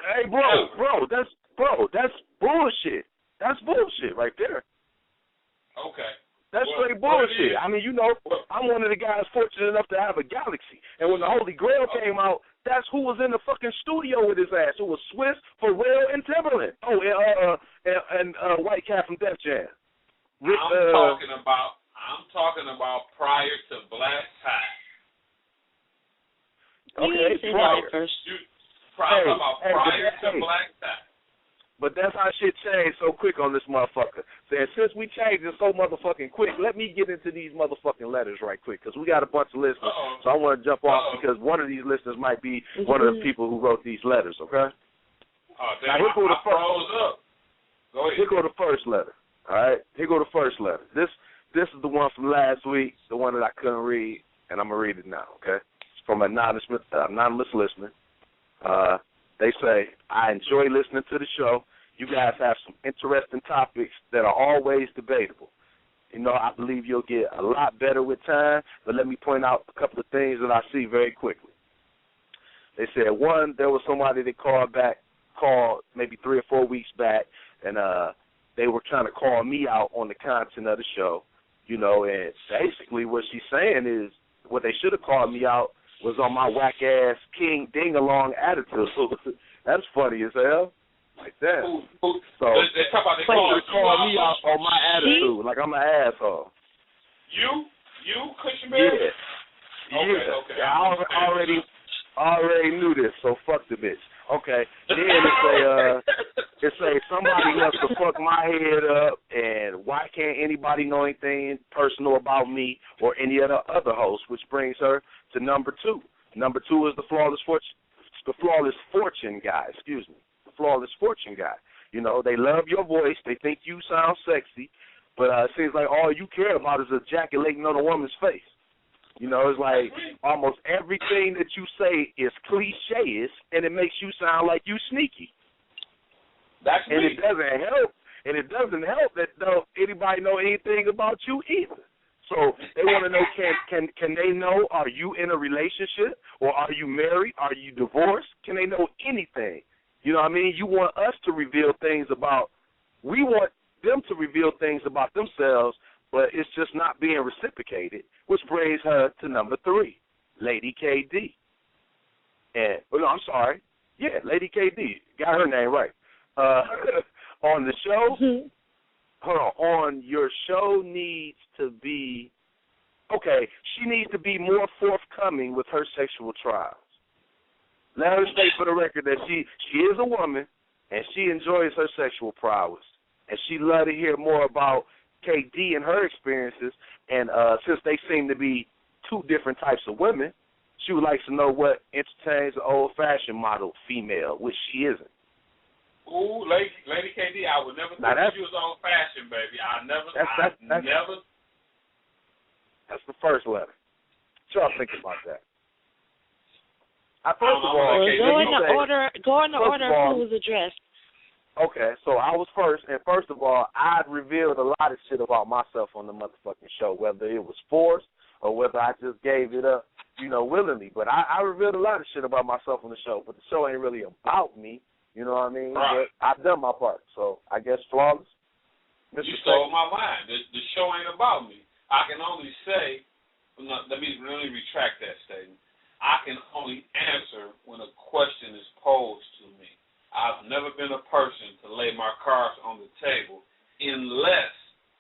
that's bullshit. That's bullshit right there. Okay. That's straight bullshit. I mean, I'm one of the guys fortunate enough to have a Galaxy. And when the Holy Grail came out, that's who was in the fucking studio with his ass. It was Swiss, Pharrell, and Timberland. Oh, and White Cat from Def Jam. I'm talking about prior to Black Tie. Okay, prior to Black Tie. But that's how shit changed so quick on this motherfucker. And since we changed it so motherfucking quick, let me get into these motherfucking letters right quick, because we got a bunch of listeners. So I want to jump off because one of these listeners might be one of the people who wrote these letters, okay? Now, here go the first. Go ahead. Here go the first letter, all right? Here go the first letter. This is the one from last week, the one that I couldn't read, and I'm going to read it now, okay? It's from an anonymous listener. They say, I enjoy listening to the show. You guys have some interesting topics that are always debatable. I believe you'll get a lot better with time, but let me point out a couple of things that I see very quickly. They said, one, there was somebody that called maybe 3 or 4 weeks back, and they were trying to call me out on the content of the show, and basically what she's saying is what they should have called me out was on my whack-ass King Ding-along attitude. That's funny as hell. Like that. So they call me out on my attitude, like I'm an asshole. You, Cushionberry? Yeah. Okay. I already knew this, so fuck the bitch. Okay. Then it say somebody wants to fuck my head up, and why can't anybody know anything personal about me or any other host, which brings her to number 2. Number 2 is the Flawless Fortune guy. Excuse me. The Flawless Fortune guy. They love your voice. They think you sound sexy, but it seems like all you care about is ejaculating on a woman's face. It's like almost everything that you say is cliche-ish, and it makes you sound like you sneaky. That's and me. It doesn't help. And it doesn't help that anybody know anything about you either. So they want to know, can they know, are you in a relationship, or are you married, are you divorced? Can they know anything? You know what I mean? You want us to reveal things we want them to reveal things about themselves, but it's just not being reciprocated, which brings her to number 3, Lady KD. I'm sorry. Yeah, Lady KD. Got her name right. On the show, your show needs to be, she needs to be more forthcoming with her sexual trials. Let her state for the record that she is a woman, and she enjoys her sexual prowess. And she'd love to hear more about KD and her experiences, and since they seem to be 2 different types of women, she would like to know what entertains an old-fashioned model female, which she isn't. Ooh, Lady KD, I would never think she was old-fashioned, baby. Never. That's the first letter. What y'all think about that? First of all, go in the order of who was addressed. Okay, so I was first, and first of all, I'd revealed a lot of shit about myself on the motherfucking show, whether it was forced or whether I just gave it up, willingly. But I revealed a lot of shit about myself on the show, but the show ain't really about me, you know what I mean? Right. But I've done my part, so I guess Flawless. You stole my line. The show ain't about me. I can only say, let me really retract that statement. I can only answer when a question is posed to me. I've never been a person to lay my cards on the table unless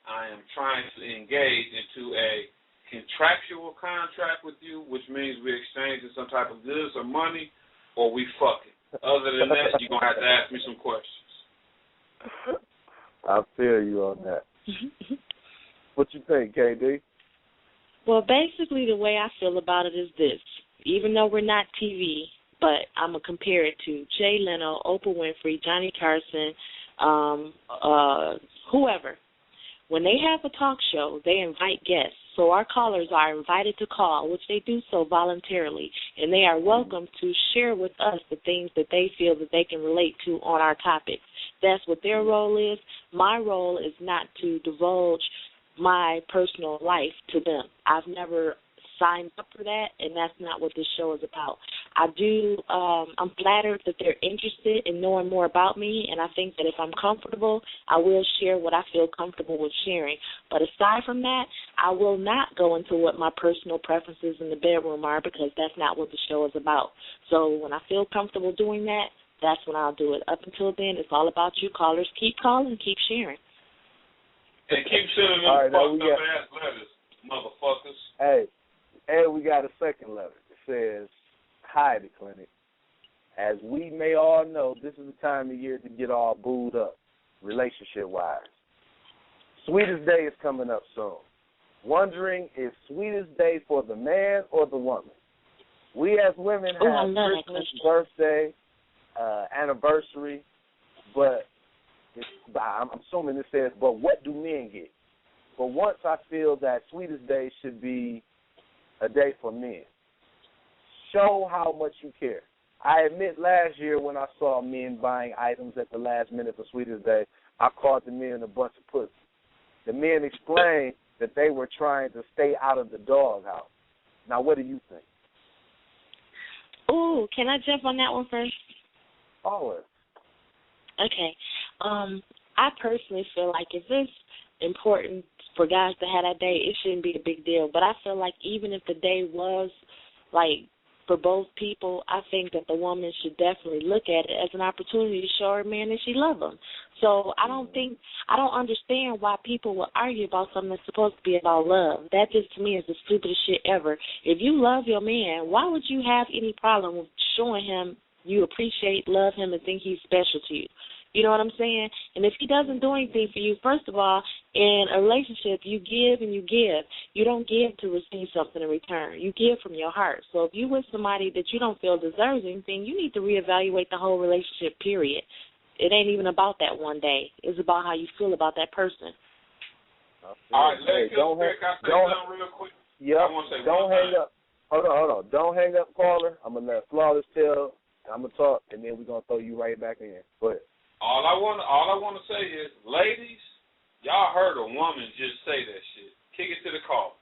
I am trying to engage into a contractual contract with you, which means we exchange some type of goods or money, or we fucking. Other than that, you're going to have to ask me some questions. I feel you on that. What you think, KD? Well, basically the way I feel about it is this. Even though we're not TV, but I'm going to compare it to Jay Leno, Oprah Winfrey, Johnny Carson, whoever. When they have a talk show, they invite guests. So our callers are invited to call, which they do so voluntarily, and they are welcome to share with us the things that they feel that they can relate to on our topics. That's what their role is. My role is not to divulge my personal life to them. I've never signed up for that, and that's not what this show is about. I'm flattered that they're interested in knowing more about me, and I think that if I'm comfortable, I will share what I feel comfortable with sharing. But aside from that, I will not go into what my personal preferences in the bedroom are, because that's not what the show is about. So when I feel comfortable doing that, that's when I'll do it. Up until then, it's all about you callers. Keep calling, keep sharing. And keep sending them fucked up ass letters, motherfuckers. Hey, and we got a second letter. It says, "Hi, the clinic. As we may all know, this is the time of year to get all booed up, relationship-wise. Sweetest Day is coming up soon. Wondering if Sweetest Day for the man or the woman? We as women have Christmas, birthday, anniversary, but I'm assuming it says, but what do men get? For once, I feel that Sweetest Day should be a day for men. Show how much you care. I admit last year when I saw men buying items at the last minute for Sweetest Day, I called the men a bunch of pussies. The men explained that they were trying to stay out of the doghouse. Now, what do you think?" Ooh, can I jump on that one first? Always. Okay. I personally feel like if it's important for guys to have that day, it shouldn't be a big deal. But I feel like even if the day was, like, for both people, I think that the woman should definitely look at it as an opportunity to show her man that she loves him. So I don't understand why people will argue about something that's supposed to be about love. That just, to me, is the stupidest shit ever. If you love your man, why would you have any problem with showing him you appreciate, love him, and think he's special to you? You know what I'm saying? And if he doesn't do anything for you, first of all, in a relationship, you give and you give. You don't give to receive something in return. You give from your heart. So if you're with somebody that you don't feel deserves anything, you need to reevaluate the whole relationship, period. It ain't even about that one day. It's about how you feel about that person. All right, let's don't hang real quick. Yep, don't hang up. Hold on. Don't hang up, caller. I'm going to let Flawless tell. I'm going to talk, and then we're going to throw you right back in. Go ahead. All I want to say is, ladies, y'all heard a woman just say that shit. Kick it to the call.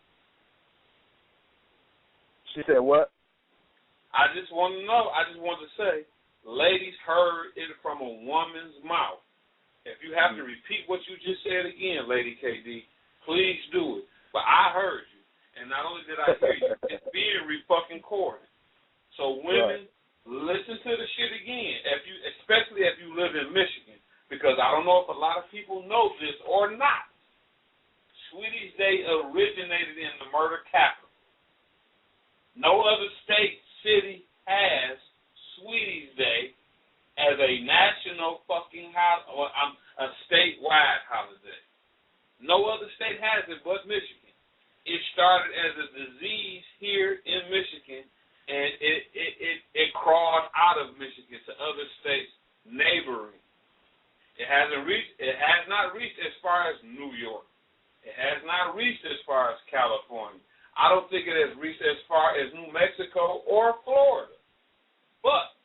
She said what? I just want to say, ladies heard it from a woman's mouth. If you have to repeat what you just said again, Lady KD, please do it. But I heard you, and not only did I hear you, it's being re-fucking-corded. So women, listen to the shit again, especially if you live in Michigan, because I don't know if a lot of people know this or not. Sweetest Day originated in the murder capital. No other state, city has Sweetest Day as a national fucking a statewide holiday. No other state has it but Michigan. It started as a disease here in Michigan, and it crawled out of Michigan to other states neighboring. It has not reached as far as New York. It has not reached as far as California. I don't think it has reached as far as New Mexico or Florida. But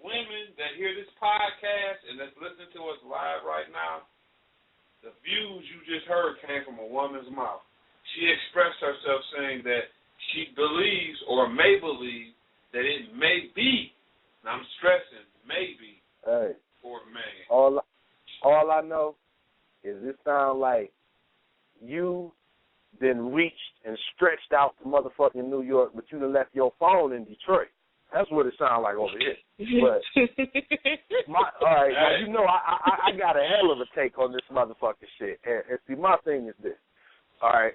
women that hear this podcast and that's listening to us live right now, the views you just heard came from a woman's mouth. She expressed herself saying that she believes or may believe that it may be, and I'm stressing, maybe, for a man. All I know is it sounds like you then reached and stretched out to motherfucking New York, but you done left your phone in Detroit. That's what it sounds like over here. But all right, now you know I got a hell of a take on this motherfucking shit. And see, my thing is this. All right,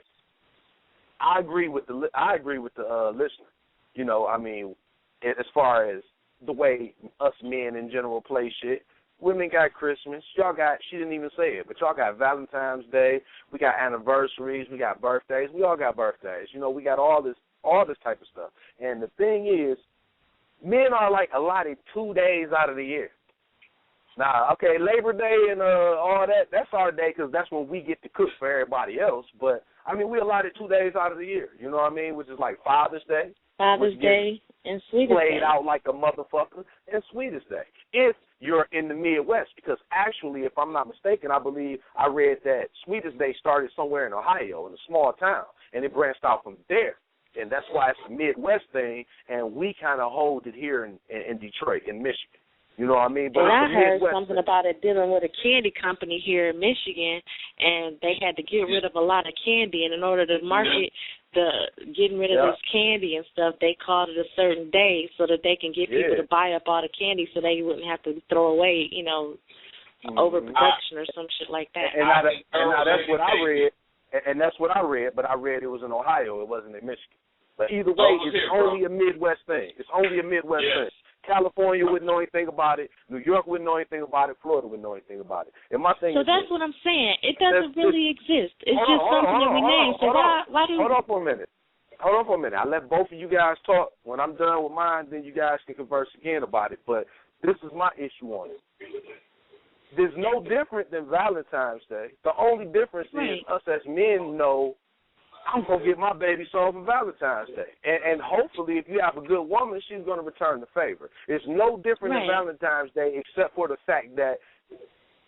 I agree with the listener. You know, I mean, as far as the way us men in general play shit. Women got Christmas. Y'all got, she didn't even say it, but y'all got Valentine's Day. We got anniversaries. We got birthdays. We all got birthdays. You know, we got all this type of stuff. And the thing is, men are like allotted 2 days out of the year. Now, okay, Labor Day and all that, that's our day because that's when we get to cook for everybody else. But, I mean, we allotted 2 days out of the year, you know what I mean, which is like Father's Day. Father's Day and Sweetest Day. Played out like a motherfucker, and Sweetest Day. If you're in the Midwest, because actually, if I'm not mistaken, I believe I read that Sweetest Day started somewhere in Ohio, in a small town, and it branched out from there. And that's why it's a Midwest thing, and we kind of hold it here in Detroit, in Michigan. You know what I mean? But I heard something about it dealing with a candy company here in Michigan, and they had to get rid of a lot of candy, and in order to market getting rid of this candy and stuff, they called it a certain day so that they can get people to buy up all the candy so they wouldn't have to throw away, you know, overproduction or some shit like that. And now that's what I read, and that's what I read, but I read it was in Ohio, it wasn't in Michigan. But either way, it's only a Midwest thing. It's only a Midwest thing. California wouldn't know anything about it. New York wouldn't know anything about it. Florida wouldn't know anything about it. And my thing so that's what I'm saying. It doesn't really exist. It's just something that we name. So why do? Hold on for a minute. I let both of you guys talk. When I'm done with mine, then you guys can converse again about it. But this is my issue on it. There's no different than Valentine's Day. The only difference is us as men know I'm going to get my baby son for Valentine's Day. And hopefully, if you have a good woman, she's going to return the favor. It's no different than Valentine's Day except for the fact that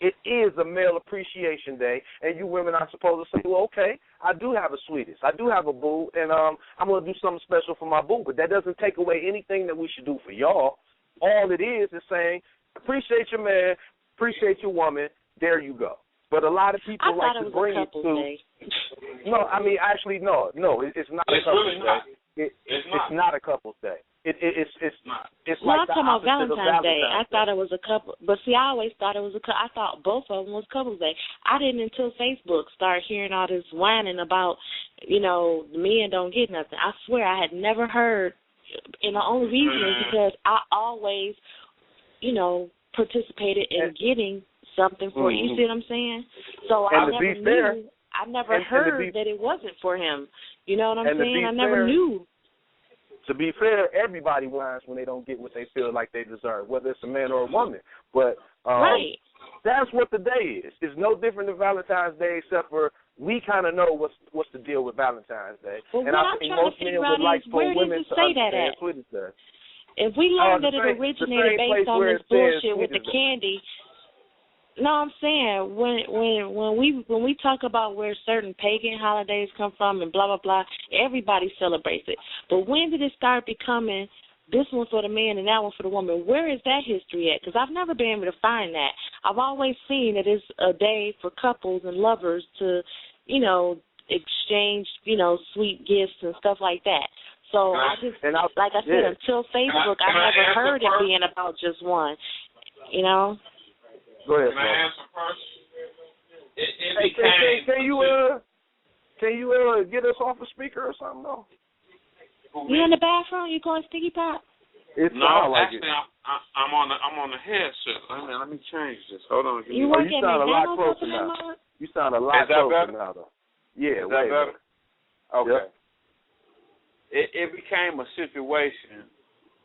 it is a male appreciation day, and you women are supposed to say, well, okay, I do have a Sweetest. I do have a boo, and I'm going to do something special for my boo. But that doesn't take away anything that we should do for y'all. All it is saying, appreciate your man, appreciate your woman, there you go. But a lot of people like to bring it to. No, I mean actually no. It's not a couple's day. It's not a couple's day. It's well, like I'm talking about Valentine's Day. I thought it was a couple, but see, I always thought it was I thought both of them was couple's day. I didn't until Facebook start hearing all this whining about, you know, men don't get nothing. I swear I had never heard, and the only reason is because I always, you know, participated in getting something for you. You see what I'm saying? So I never heard that it wasn't for him. You know what I'm saying? I never knew. To be fair, everybody whines when they don't get what they feel like they deserve, whether it's a man or a woman. But that's what the day is. It's no different than Valentine's Day, except for we kind of know what's the deal with Valentine's Day. Well, and I think most men would like for women to understand what it says. If we learn that it originated based on this bullshit with the candy. No, I'm saying when we talk about where certain pagan holidays come from and blah blah blah, everybody celebrates it. But when did it start becoming this one for the man and that one for the woman? Where is that history at? Because I've never been able to find that. I've always seen that it's a day for couples and lovers to, you know, exchange, you know, sweet gifts and stuff like that. So I just, like I said, until Facebook, I never heard it being about just one, you know. Go ahead, Can I answer first? Can you get us off a speaker or something? No. You in the bathroom? You going sticky pop? No, actually, I'm on the headset. Let me change this. Hold on. You sound a lot closer now. You sound a lot closer now, though. Yeah, is that better? Okay. Yep. It became a situation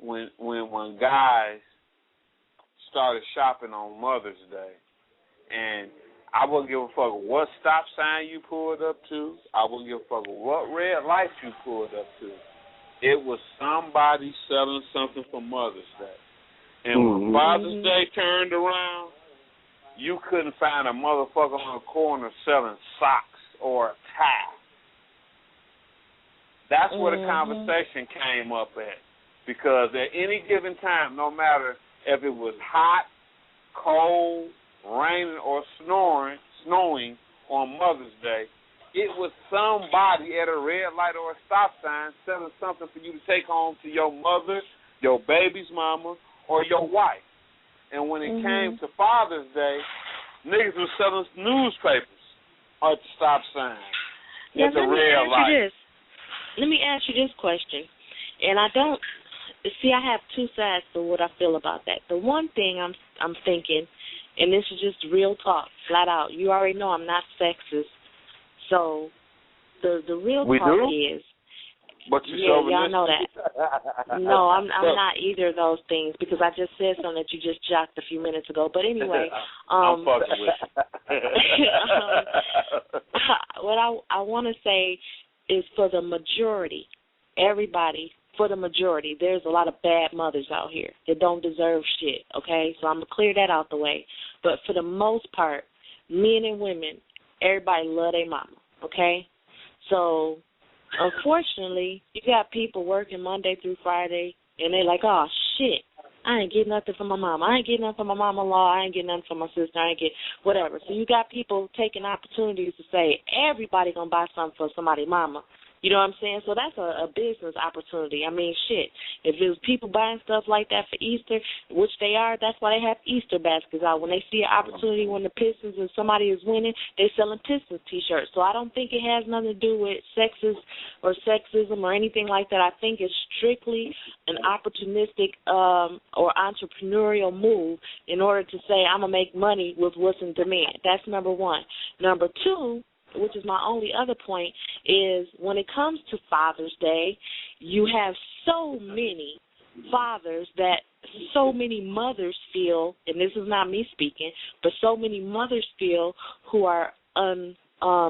when guys started shopping on Mother's Day, and I wouldn't give a fuck what stop sign you pulled up to. I wouldn't give a fuck what red light you pulled up to. It was somebody selling something for Mother's Day. And when Father's Day turned around, you couldn't find a motherfucker on the corner selling socks or a tie. That's where the conversation came up at. Because at any given time, no matter if it was hot, cold, raining, or snowing on Mother's Day, it was somebody at a red light or a stop sign selling something for you to take home to your mother, your baby's mama, or your wife. And when it came to Father's Day, niggas was selling newspapers or at the stop sign. Yeah, It's a red light. Let me ask you this question. And I don't see. I have two sides to what I feel about that. The one thing I'm thinking, and this is just real talk, flat out. You already know I'm not sexist. So the real talk is. But you y'all know that. No, I'm not either of those things because I just said something that you just jocked a few minutes ago. But anyway, I'm fucking with you. What I want to say is for the majority, everybody, for the majority, there's a lot of bad mothers out here that don't deserve shit, okay? So I'm going to clear that out the way. But for the most part, men and women, everybody love their mama, okay? So unfortunately, you got people working Monday through Friday, and they're like, oh, shit, I ain't getting nothing from my mama. I ain't getting nothing from my mama-in-law. I ain't getting nothing from my sister. I ain't getting whatever. So you got people taking opportunities to say, everybody going to buy something for somebody's mama. You know what I'm saying? So that's a business opportunity. I mean, shit. If there's people buying stuff like that for Easter, which they are, that's why they have Easter baskets out. When they see an opportunity when the Pistons and somebody is winning, they're selling Pistons T-shirts. So I don't think it has nothing to do with sexism or anything like that. I think it's strictly an opportunistic or entrepreneurial move in order to say, I'm going to make money with what's in demand. That's number one. Number two, which is my only other point, is when it comes to Father's Day, you have so many fathers that so many mothers feel, and this is not me speaking, but so many mothers feel who are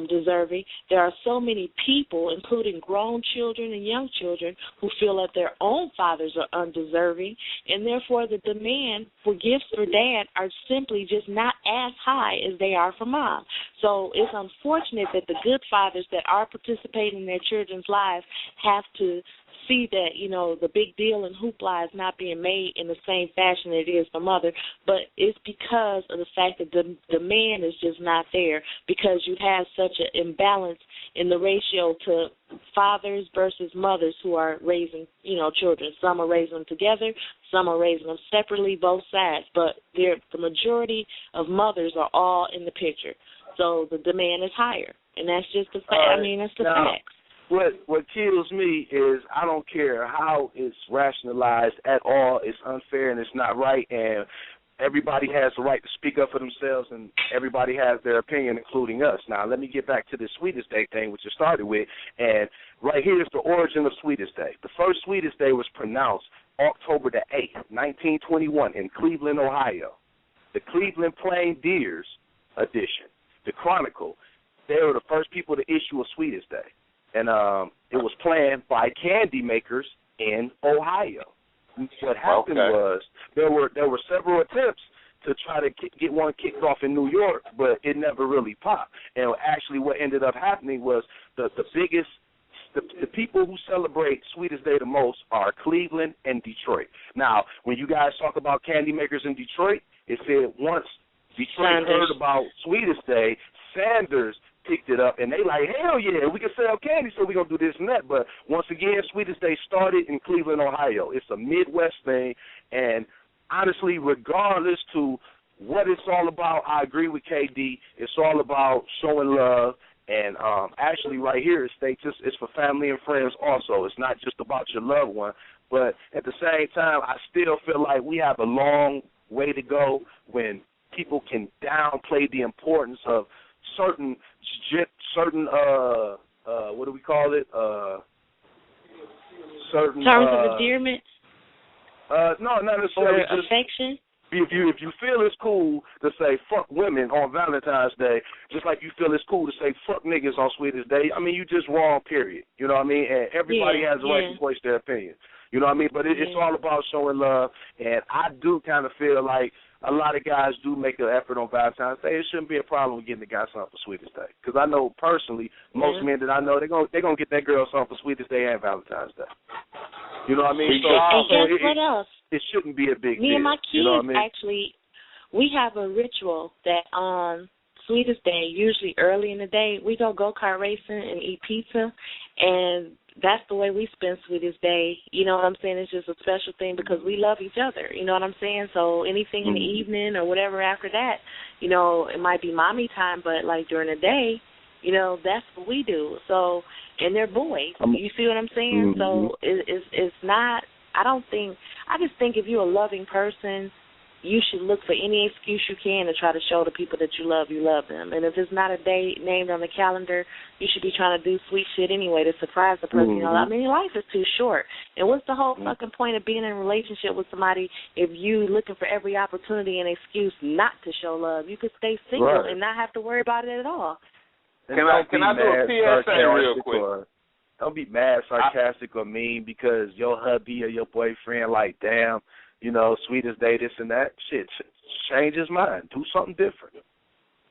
deserving. There are so many people, including grown children and young children, who feel that their own fathers are undeserving, and therefore the demand for gifts for dad are simply just not as high as they are for mom. So it's unfortunate that the good fathers that are participating in their children's lives have to see that, you know, the big deal and hoopla is not being made in the same fashion it is for mother, but it's because of the fact that the demand is just not there, because you have such an imbalance in the ratio to fathers versus mothers who are raising, you know, children. Some are raising them together, some are raising them separately, both sides, but the majority of mothers are all in the picture. So the demand is higher, and that's just the fact. I mean, that's the facts. What kills me is I don't care how it's rationalized at all. It's unfair and it's not right, and everybody has the right to speak up for themselves, and everybody has their opinion, including us. Now, let me get back to the Sweetest Day thing, which you started with, and right here is the origin of Sweetest Day. The first Sweetest Day was pronounced October the 8th, 1921, in Cleveland, Ohio. The Cleveland Plain Deers edition, the Chronicle, they were the first people to issue a Sweetest Day. And it was planned by candy makers in Ohio. What happened was there were several attempts to try to get one kicked off in New York, but it never really popped. And actually what ended up happening was the biggest, the people who celebrate Sweetest Day the most are Cleveland and Detroit. Now, when you guys talk about candy makers in Detroit, it said once Detroit heard about Sweetest Day, Sanders picked it up, and they like, hell yeah, we can sell candy, so we're going to do this and that. But once again, Sweetest Day started in Cleveland, Ohio. It's a Midwest thing, and honestly, regardless to what it's all about, I agree with KD. It's all about showing love, and actually right here it states it's for family and friends also. It's not just about your loved one, but at the same time, I still feel like we have a long way to go when people can downplay the importance of certain what do we call it? Certain terms of endearment. No, not necessarily. Or affection. If you feel it's cool to say fuck women on Valentine's Day, just like you feel it's cool to say fuck niggas on Sweetest Day, I mean, you just wrong, period. You know what I mean? And everybody has the right to voice their opinion. You know what I mean? But it's all about showing love, and I do kind of feel like a lot of guys do make an effort on Valentine's Day. It shouldn't be a problem with getting the guy something for Sweetest Day. Because I know personally, most men that I know, they're gonna get that girl something for Sweetest Day and Valentine's Day. You know what I mean? And guess what else? It shouldn't be a big deal. Me and my kids, you know what I mean? actually, we have a ritual that on Sweetest Day, usually early in the day, we go go-kart racing and eat pizza. And that's the way we spend Sweetest Day. You know what I'm saying? It's just a special thing because we love each other. You know what I'm saying? So anything in the evening or whatever after that, you know, it might be mommy time, but like during the day, you know, that's what we do. So, and they're boys. You see what I'm saying? So it's not, I just think if you're a loving person, you should look for any excuse you can to try to show the people that you love them. And if it's not a day named on the calendar, you should be trying to do sweet shit anyway to surprise the person. You know, I mean, life is too short. And what's the whole fucking point of being in a relationship with somebody if you looking for every opportunity and excuse not to show love? You could stay single and not have to worry about it at all. Can I do a PSA real quick? Don't be mad, sarcastic, or mean because your hubby or your boyfriend like, damn, you know, Sweetest Day, this and that. Shit, change his mind. Do something different.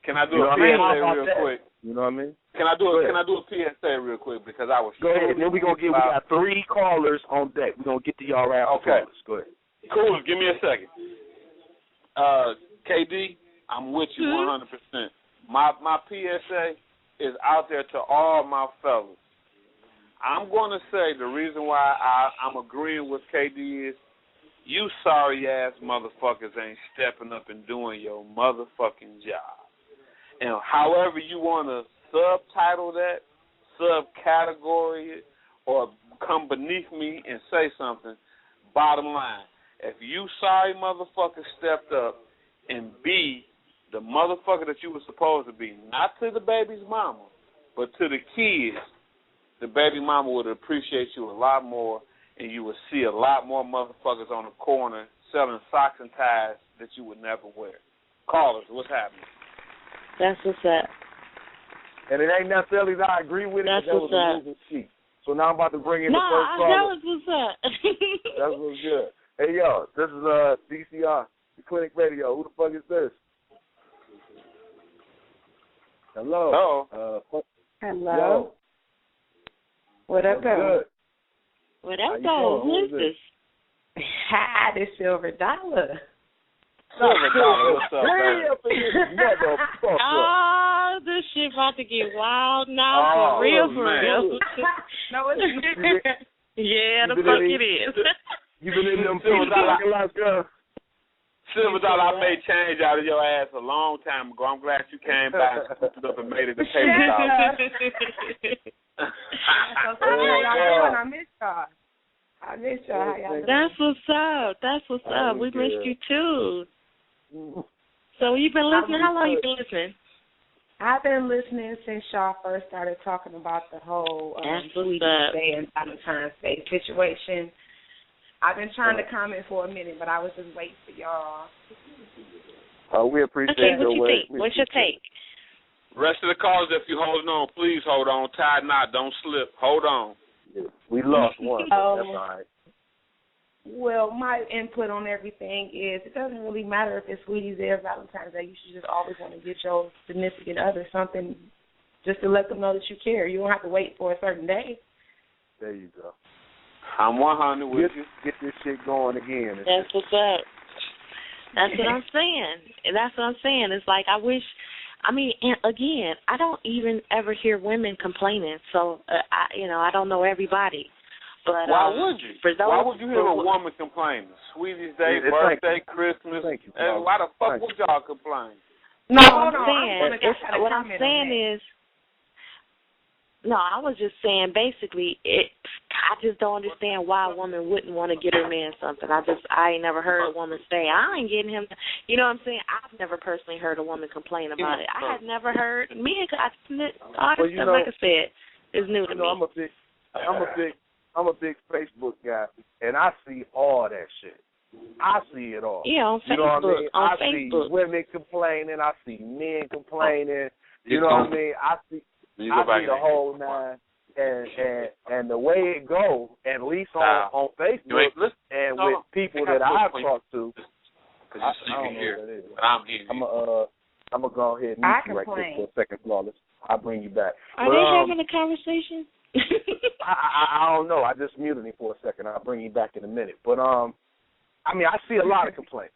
Can I do a PSA real quick? You know what I mean? Can I do a PSA real quick because I was. Go ahead. And then we got 3 callers on deck. We're gonna get to y'all after callers. Go ahead. Cool. Give me a second. KD, I'm with you 100%. My PSA is out there to all my fellas. I'm going to say the reason why I'm agreeing with KD is you sorry-ass motherfuckers ain't stepping up and doing your motherfucking job. And however you want to subtitle that, subcategory it, or come beneath me and say something, bottom line, if you sorry motherfuckers stepped up and be the motherfucker that you were supposed to be, not to the baby's mama, but to the kids, the baby mama would appreciate you a lot more, and you would see a lot more motherfuckers on the corner selling socks and ties that you would never wear. Callers, what's happening? That's what's up. And it ain't necessarily that I agree with it, That's but that was a moving sheet. So now I'm about to bring in the first caller. That was what's up. That's what's good. Hey, yo, this is DCR, the Clinic Radio. Who the fuck is this? Hello. Hello. Yo. What up, though? What up, though? Who is this? Hi, this Silver Dollar. Silver Dollar, what's up, Oh, this shit about to get wild now, for real. No, it's yeah, the fuck it is. You been in them Silver Dollar? Silver Dollar, I made change out of your ass a long time ago. I'm glad you came by and scooped it up and made it a paper dollar. I missed y'all. How y'all doing? That's what's up. We missed you too. So you've been listening? How long you been listening? I've been listening since y'all first started talking about the whole Sweetest Day and Valentine's Day situation. I've been trying to comment for a minute, but I was just waiting for y'all. We appreciate your way. What you think? What's your take? Rest of the callers, if you're holding on, please hold on. Tie a knot. Don't slip. Hold on. Yeah, we lost one, but that's all right. Well, my input on everything is it doesn't really matter if it's Sweetie's Day or Valentine's Day. You should just always want to get your significant other something just to let them know that you care. You don't have to wait for a certain day. There you go. I'm 100 with you. Get this shit going again. That's what's up. That's what I'm saying. It's like I wish. I mean, and again, I don't even ever hear women complaining. So I don't know everybody. But why would you? Why would you hear a woman complaining? Sweetest Day, birthday, Christmas. Why the fuck would y'all complain? No, what I'm saying is. No, I was just saying basically I just don't understand why a woman wouldn't want to get her man something. I ain't never heard a woman say, I ain't getting him. You know what I'm saying? I've never personally heard a woman complain about it. I had never heard. All this stuff, like I said, is new to me. I'm a big Facebook guy, and I see all that shit. I see it all. Yeah, on Facebook. You know what I mean? I Facebook. see women complaining. I see men complaining. You know what I mean? I see the whole nine, and the way it goes, at least on Facebook and with people that I've talked to, I don't know what it is. I'm here. I'm gonna go ahead and mute you right quick for a second, Flawless. I'll bring you back. Are they having a conversation? I don't know. I just muted him for a second. I'll bring you back in a minute. But I mean, I see a lot of complaints.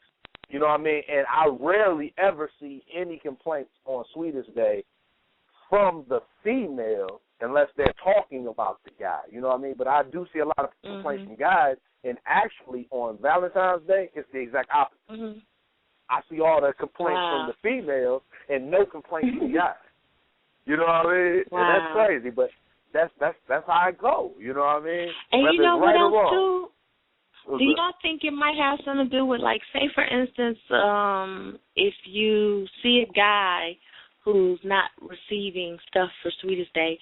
You know what I mean? And I rarely ever see any complaints on Sweetest Day from the female unless they're talking about the guy. You know what I mean? But I do see a lot of complaints from guys, and actually on Valentine's Day, it's the exact opposite. I see all the complaints from the females and no complaints from guys. You know what I mean? And that's crazy, but that's how I go. You know what I mean? And whether you know it's what right else or wrong. too? Do y'all think it might have something to do with, like, say for instance, if you see a guy who's not receiving stuff for Sweetest Day,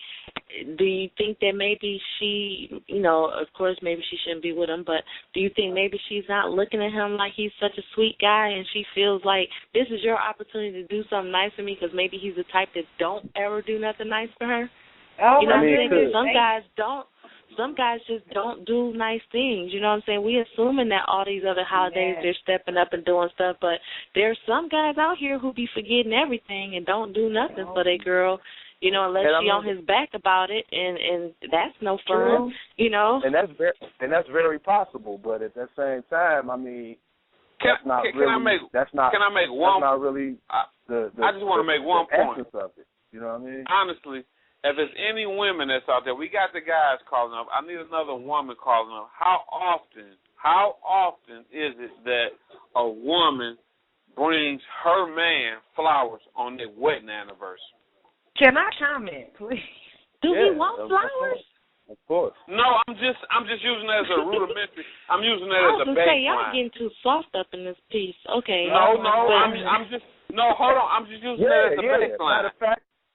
do you think that maybe she, you know, of course maybe she shouldn't be with him, but do you think maybe she's not looking at him like he's such a sweet guy and she feels like this is your opportunity to do something nice for me because maybe he's the type that don't ever do nothing nice for her? Oh, you know what I'm saying? Some guys don't. Some guys just don't do nice things. You know what I'm saying? We assuming that all these other holidays they're stepping up and doing stuff, but there's some guys out here who be forgetting everything and don't do nothing for their girl, you know, unless she on his back about it, and that's no fun, you know. And that's very possible, but at the same time, I mean, that's not really the I just want to make one point. Essence of it. You know what I mean? Honestly, if there's any women that's out there, we got the guys calling up. I need another woman calling up. How often is it that a woman brings her man flowers on their wedding anniversary? Can I comment, please? Do we want flowers? Of course. No, I'm just using it as a rudimentary. I'm using it as a baseline. Y'all getting too soft up in this piece. Okay. No, I'm just hold on. I'm just using it as a baseline.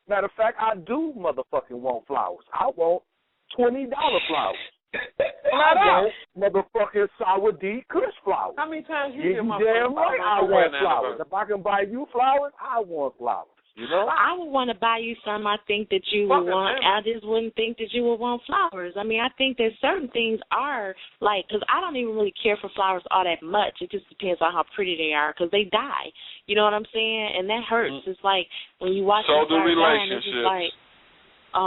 Matter of fact, I do motherfucking want flowers. I want $20 flowers. I want motherfucking Sour D Kush flowers. How many times you get my damn right I want flowers. If I can buy you flowers, I want flowers. You know? I would want to buy you some. I think that you would want. I just wouldn't think that you would want flowers. I mean, I think that certain things are like, because I don't even really care for flowers all that much. It just depends on how pretty they are, because they die. You know what I'm saying? And that hurts. It's like when you watch them start dying, it's just like, I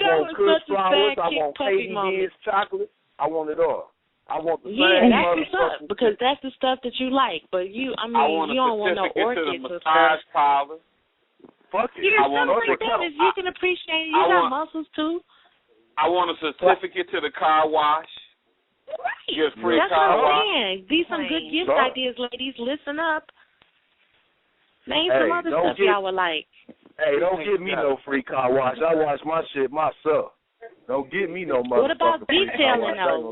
want Kush flowers. I want Katie's chocolate. I want it all. I want the same that's what's up, because that's the stuff that you like. But you don't want no orchids and stuff. Parlor. Fuck it. Yeah, something like that. If you can appreciate it, you got muscles too. I want a certificate to the car wash. Right. Get free that's car what I'm wash. saying. These some good gift ideas, ladies. Listen up. Name some other stuff y'all would like. Hey, don't give me no free car wash. I wash my shit myself. Don't give me no money. What about detailing though?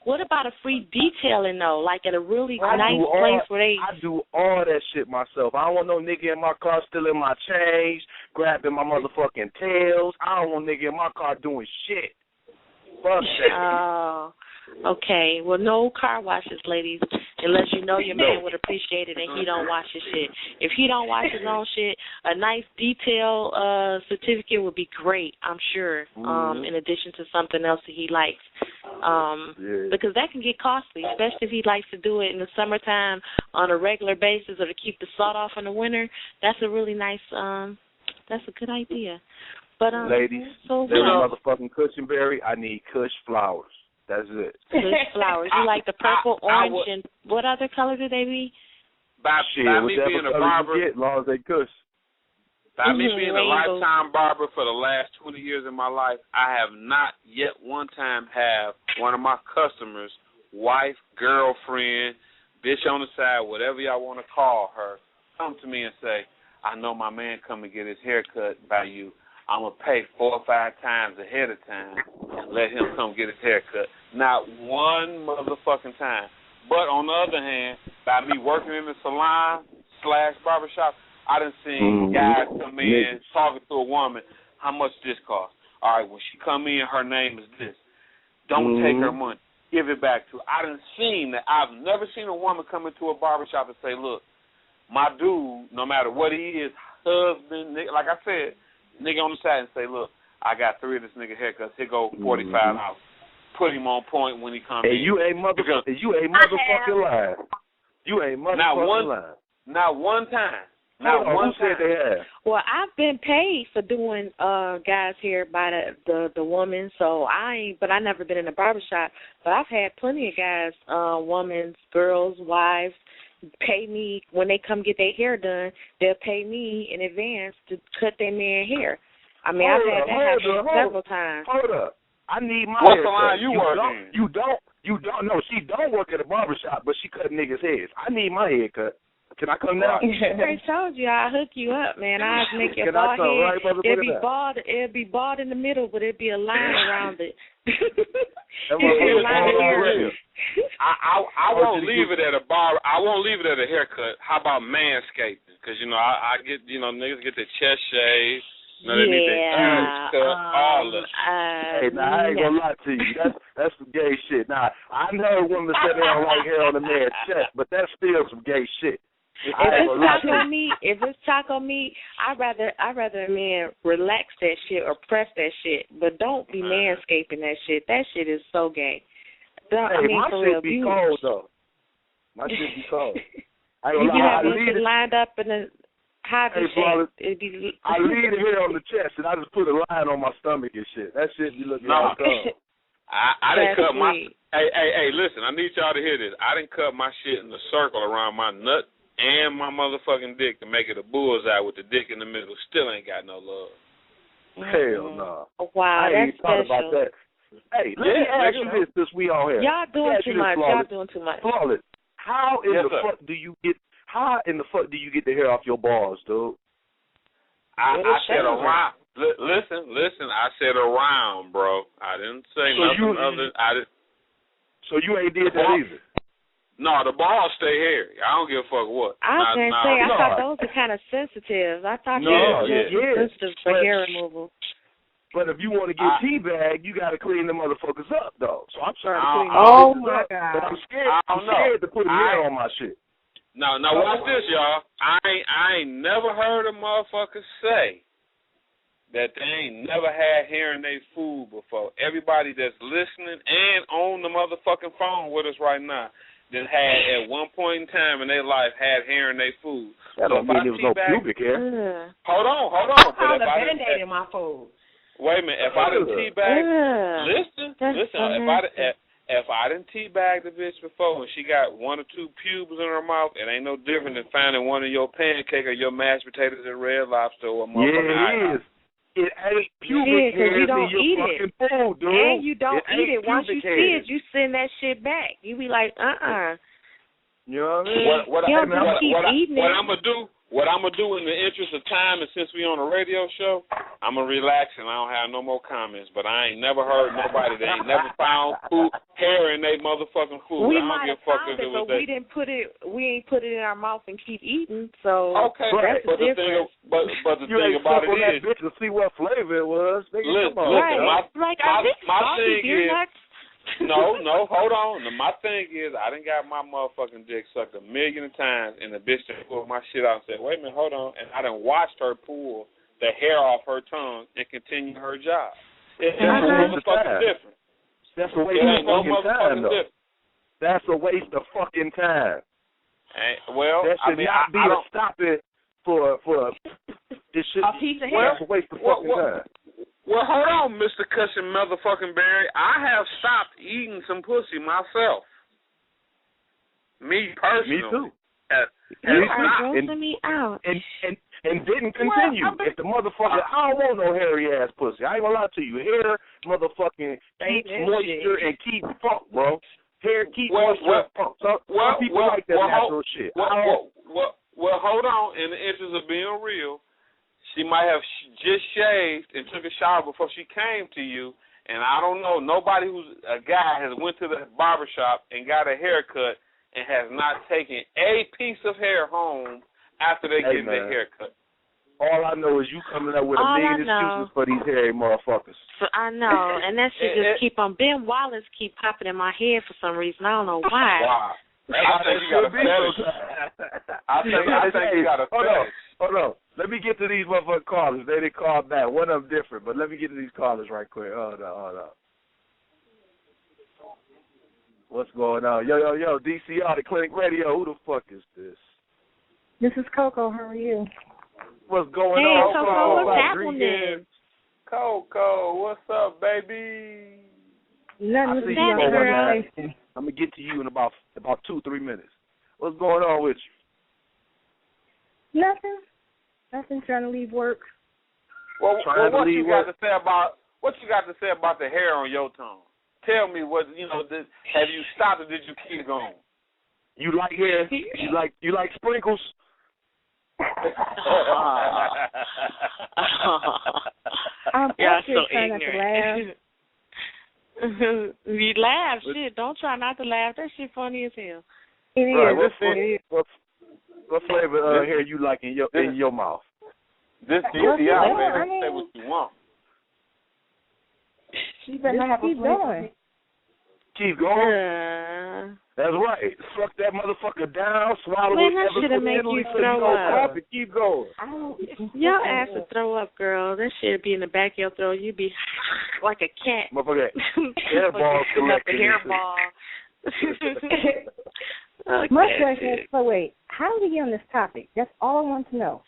What about a free detailing though? Like at a really nice place where they. I do all that shit myself. I don't want no nigga in my car stealing my change, grabbing my motherfucking tails. I don't want nigga in my car doing shit. Fuck that. Oh, okay. Well, no car washes, ladies, unless you know your man would appreciate it and he don't wash his shit. If he don't wash his own shit, a nice detail certificate would be great, I'm sure, in addition to something else that he likes. Because that can get costly, especially if he likes to do it in the summertime on a regular basis or to keep the salt off in the winter. That's a really nice, that's a good idea. But ladies, there's motherfucking Cushionberry. I need Kush flowers. That's it. Kush flowers. You like the purple, orange, and what other color do they be? By me being a barber, as long as they Kush. By me being a lifetime barber for the last 20 years of my life, I have not yet one time have one of my customers, wife, girlfriend, bitch on the side, whatever y'all want to call her, come to me and say, I know my man come and get his hair cut by you. I'm going to pay 4 or 5 times ahead of time and let him come get his hair cut. Not one motherfucking time. But on the other hand, by me working in the salon / barbershop, I done seen guys come in talking to a woman, how much this cost? All right, when she come in, her name is this. Don't take her money. Give it back to her. I done seen that. I've never seen a woman come into a barbershop and say, look, my dude, no matter what he is, husband, nigga, like I said, nigga on the side and say, look, I got 3 of this nigga haircuts. Here go $45. Put him on point when he comes in. You ain't motherfucking lying. You ain't motherfucking lying. Not one time. Who said they have? Well, I've been paid for doing guys' hair by the woman, so I never been in a barbershop. But I've had plenty of guys, women, girls, wives, pay me when they come get their hair done. They'll pay me in advance to cut their man hair. I mean, I've had that happen several times. Hold up. I need my What's hair the line cut. you work in? You don't. No, she don't work at a barbershop, but she cut niggas' heads. I need my hair cut. Can I come now? I already told you I'll hook you up, man. I'll make your Can I bald come head. right, brother? It'll be bald in the middle, but it'll be a line around it. I won't leave it at a bar. I won't leave it at a haircut. How about manscaping? Because I get niggas get their chest shaved. They need their ears cut. All that. Hey, now I ain't gonna lie to you. That's some gay shit. Now I know women say they don't like hair on the man's chest, but that's still some gay shit. If it's taco meat, I'd rather a man relax that shit or press that shit, but don't be manscaping that shit. That shit is so gay. My for shit real, be cold though. My shit be cold. You have it lined up in a hobby shape. I leave the hair on the chest and I just put a line on my stomach and shit. That shit be looking like cold. I didn't cut my. Hey, listen. I need y'all to hear this. I didn't cut my shit in a circle around my nut and my motherfucking dick to make it a bullseye with the dick in the middle. Still ain't got no love. Hell no. Wow, I ain't that's thought special. about that. Hey, let me ask you this since we all here. Y'all doing too much. Flawless. How in the fuck do you get the hair off your balls, dude? I said around. Listen. I said around, bro. I didn't say nothing other. So you ain't did that either. No, the balls stay hairy. I don't give a fuck what. I thought those are kind of sensitive. I thought they were sensitive for hair removal. But if you want to get teabagged, you got to clean the motherfuckers up, though. So I'm trying to clean them up. My God. But I'm scared to put hair on my shit. Now watch this, y'all. I ain't never heard a motherfucker say that they ain't never had hair in their food before. Everybody that's listening and on the motherfucking phone with us right now that had at one point in time in their life had hair in their food. That don't mean there was no pubic hair. Hold on. I found a Band-Aid in my food. Wait a minute. If I didn't teabag, listen. If I didn't teabag the bitch before and she got one or two pubes in her mouth, it ain't no different than finding one of your pancake or your mashed potatoes at Red Lobster or motherfucking it is. It ain't pubic hairs in your fucking food, dude. And you don't eat it. Once you see it, you send that shit back. You be like, You know what I mean? What I'm gonna do in the interest of time, and since we on a radio show, I'm gonna relax and I don't have no more comments. But I ain't never heard nobody that ain't never found hair in their motherfucking food. We might have found it, but we didn't put it. We ain't put it in our mouth and keep eating. So okay, that's the difference. But the thing about it is, that bitch to see what flavor it was. Listen, my thing is. No, hold on. My thing is, I done got my motherfucking dick sucked a million times, and the bitch done pulled my shit out and said, wait a minute, hold on. And I done watched her pull the hair off her tongue and continue her job. It's motherfucking different. That's a waste of fucking time, though. That's a waste of fucking time. That should not be a stopping for it should a piece of hair. That's a waste of fucking time. Well, hold on, Mr. Cushion motherfucking Barry. I have stopped eating some pussy myself. Me personally. Me too. And didn't continue. If the motherfucker, I don't want no hairy ass pussy. I ain't gonna lie to you. Hair, motherfucking, keeps moisture and keep funk, bro. Hair keeps moisture and funk. Some people like that natural shit. Well, hold on. In the interest of being real, she might have just shaved and took a shower before she came to you, and I don't know, nobody who's a guy has went to the barbershop and got a haircut and has not taken a piece of hair home after they get their haircut. All I know is you coming up with a million excuses for these hairy motherfuckers. I know, and that shit just keep on. Ben Wallace keep popping in my head for some reason. I don't know why. Wow. I think you got a fetish. I think you got a fetish. Hold on. Let me get to these motherfucking callers. They called back. One of them different, but let me get to these callers right quick. Hold on. What's going on? Yo, DCR, the Clinic Radio. Who the fuck is this? This is Coco. How are you? What's going on? Hey, Coco, what's happening? Coco, what's up, baby? Nothing to see, girl. I'm going to get to you in about 2-3 minutes. What's going on with you? Nothing. Trying to leave work. Well, what you got to say about the hair on your tongue? Tell me what have you stopped or did you keep going? You like hair? You like sprinkles? I'm actually so trying ignorant. Not to laugh. You laugh, shit. Don't try not to laugh. That shit funny as hell. It is. What flavor hair you like in your mouth? This DCR, man. Say what you want. She better not have a flavor. Keep going. That's right. Suck that motherfucker down, swallow Man, it. that shit'll make you throw up. Keep going. Your ass will throw up, girl. That shit'll be in the back of your throat. You'd be like a cat. Motherfucker, hairball collecting. Hairball. My question is, so wait, how did we get on this topic? That's all I want to know.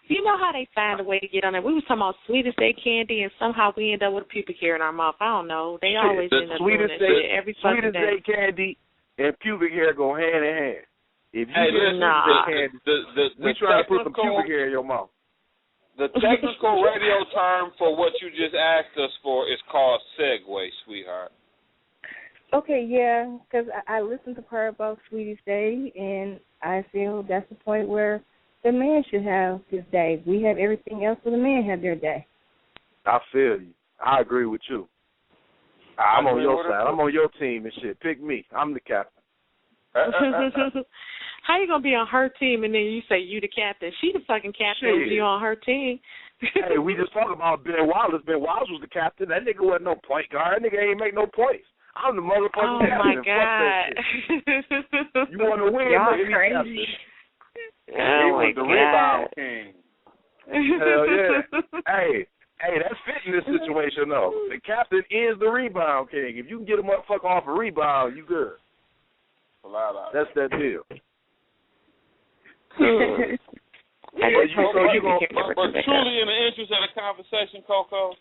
You know how they find a way to get on it? We was talking about Sweetest day candy, and somehow we end up with pubic hair in our mouth. I don't know. They always end up doing that shit every fucking day. Sweetest day candy and pubic hair go hand in hand. If you get candy, we try to put some pubic hair in your mouth. The technical radio term for what you just asked us for is called segue, sweetheart. Okay, yeah, because I listened to her about Sweetest Day, and I feel that's the point where the man should have his day. We have everything else, so the men have their day. I feel you. I agree with you. I'm on your side. I'm on your team and shit. Pick me. I'm the captain. How you gonna be on her team and then you say you the captain? She the fucking captain. Shit. You on her team? Hey, we just talking about Ben Wallace. Ben Wallace was the captain. That nigga wasn't no point guard. That nigga ain't make no points. I'm the motherfucking captain. Oh my God! You want to win? Y'all crazy. Oh my the rebound king. Hell yeah. Hey, that's fitting this situation though. The captain is the rebound king. If you can get a motherfucker off a rebound, you good. That's that deal. But truly, in the interest of the conversation, Coco,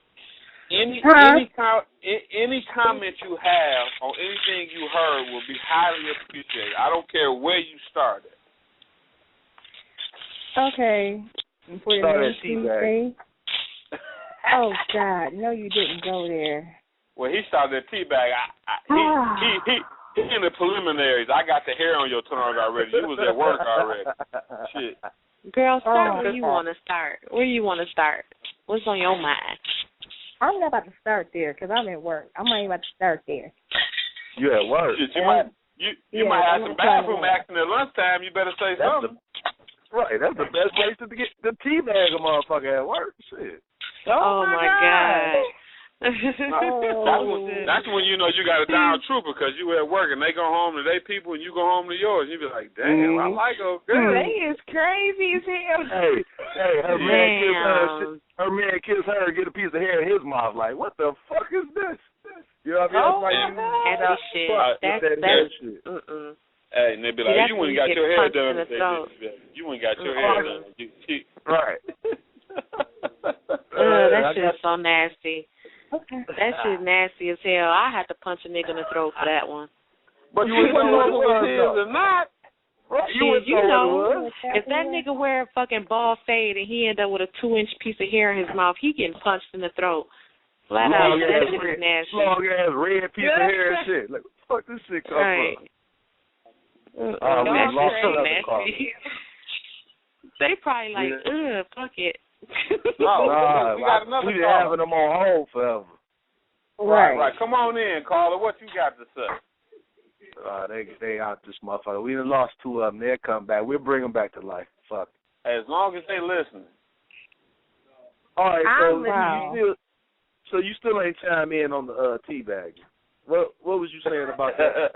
any comment you have on anything you heard will be highly appreciated. I don't care where you started. Okay. For the Tuesday. Oh God, no, you didn't go there. Well, he started at teabag. He in the preliminaries. I got the hair on your tongue already. You was at work already. Shit. Girl, start where you want to start. Where you want to start? What's on your mind? I'm not about to start there because I'm at work. I'm not even about to start there. You at work? Shit, you might have some bathroom action at lunchtime. You better say something. Right, that's the best place to get the teabag a motherfucker at work. Shit. Oh my God. That's when you know you got a down trooper because you at work and they go home to their people and you go home to yours. You be like, damn, I like her. They is crazy as hell. Hey, her man kiss her and get a piece of hair in his mouth. Like, what the fuck is this? You know what I mean? That's shit. That's shit. Hey, and they be like, you wouldn't got your hair done. You wouldn't got your hair done. Right. That shit's so nasty. Okay. That shit nasty as hell. I had to punch a nigga in the throat for that one. But you wouldn't know whether it was or not. Shit, you know, if that nigga wear a fucking bald fade and he end up with a 2-inch piece of hair in his mouth, he getting punched in the throat. Flat out, that shit is nasty. Long ass red piece of hair and shit. Like, fuck this shit come from? That shit's so nasty. They probably like, fuck it. We got another we been having them on hold forever. Right. Come on in, caller. What you got to say? They out this motherfucker. We done lost 2 of them. They'll come back. We'll bring them back to life. Fuck. As long as they listening. All right. So you still ain't chime in on the teabag. What was you saying about that?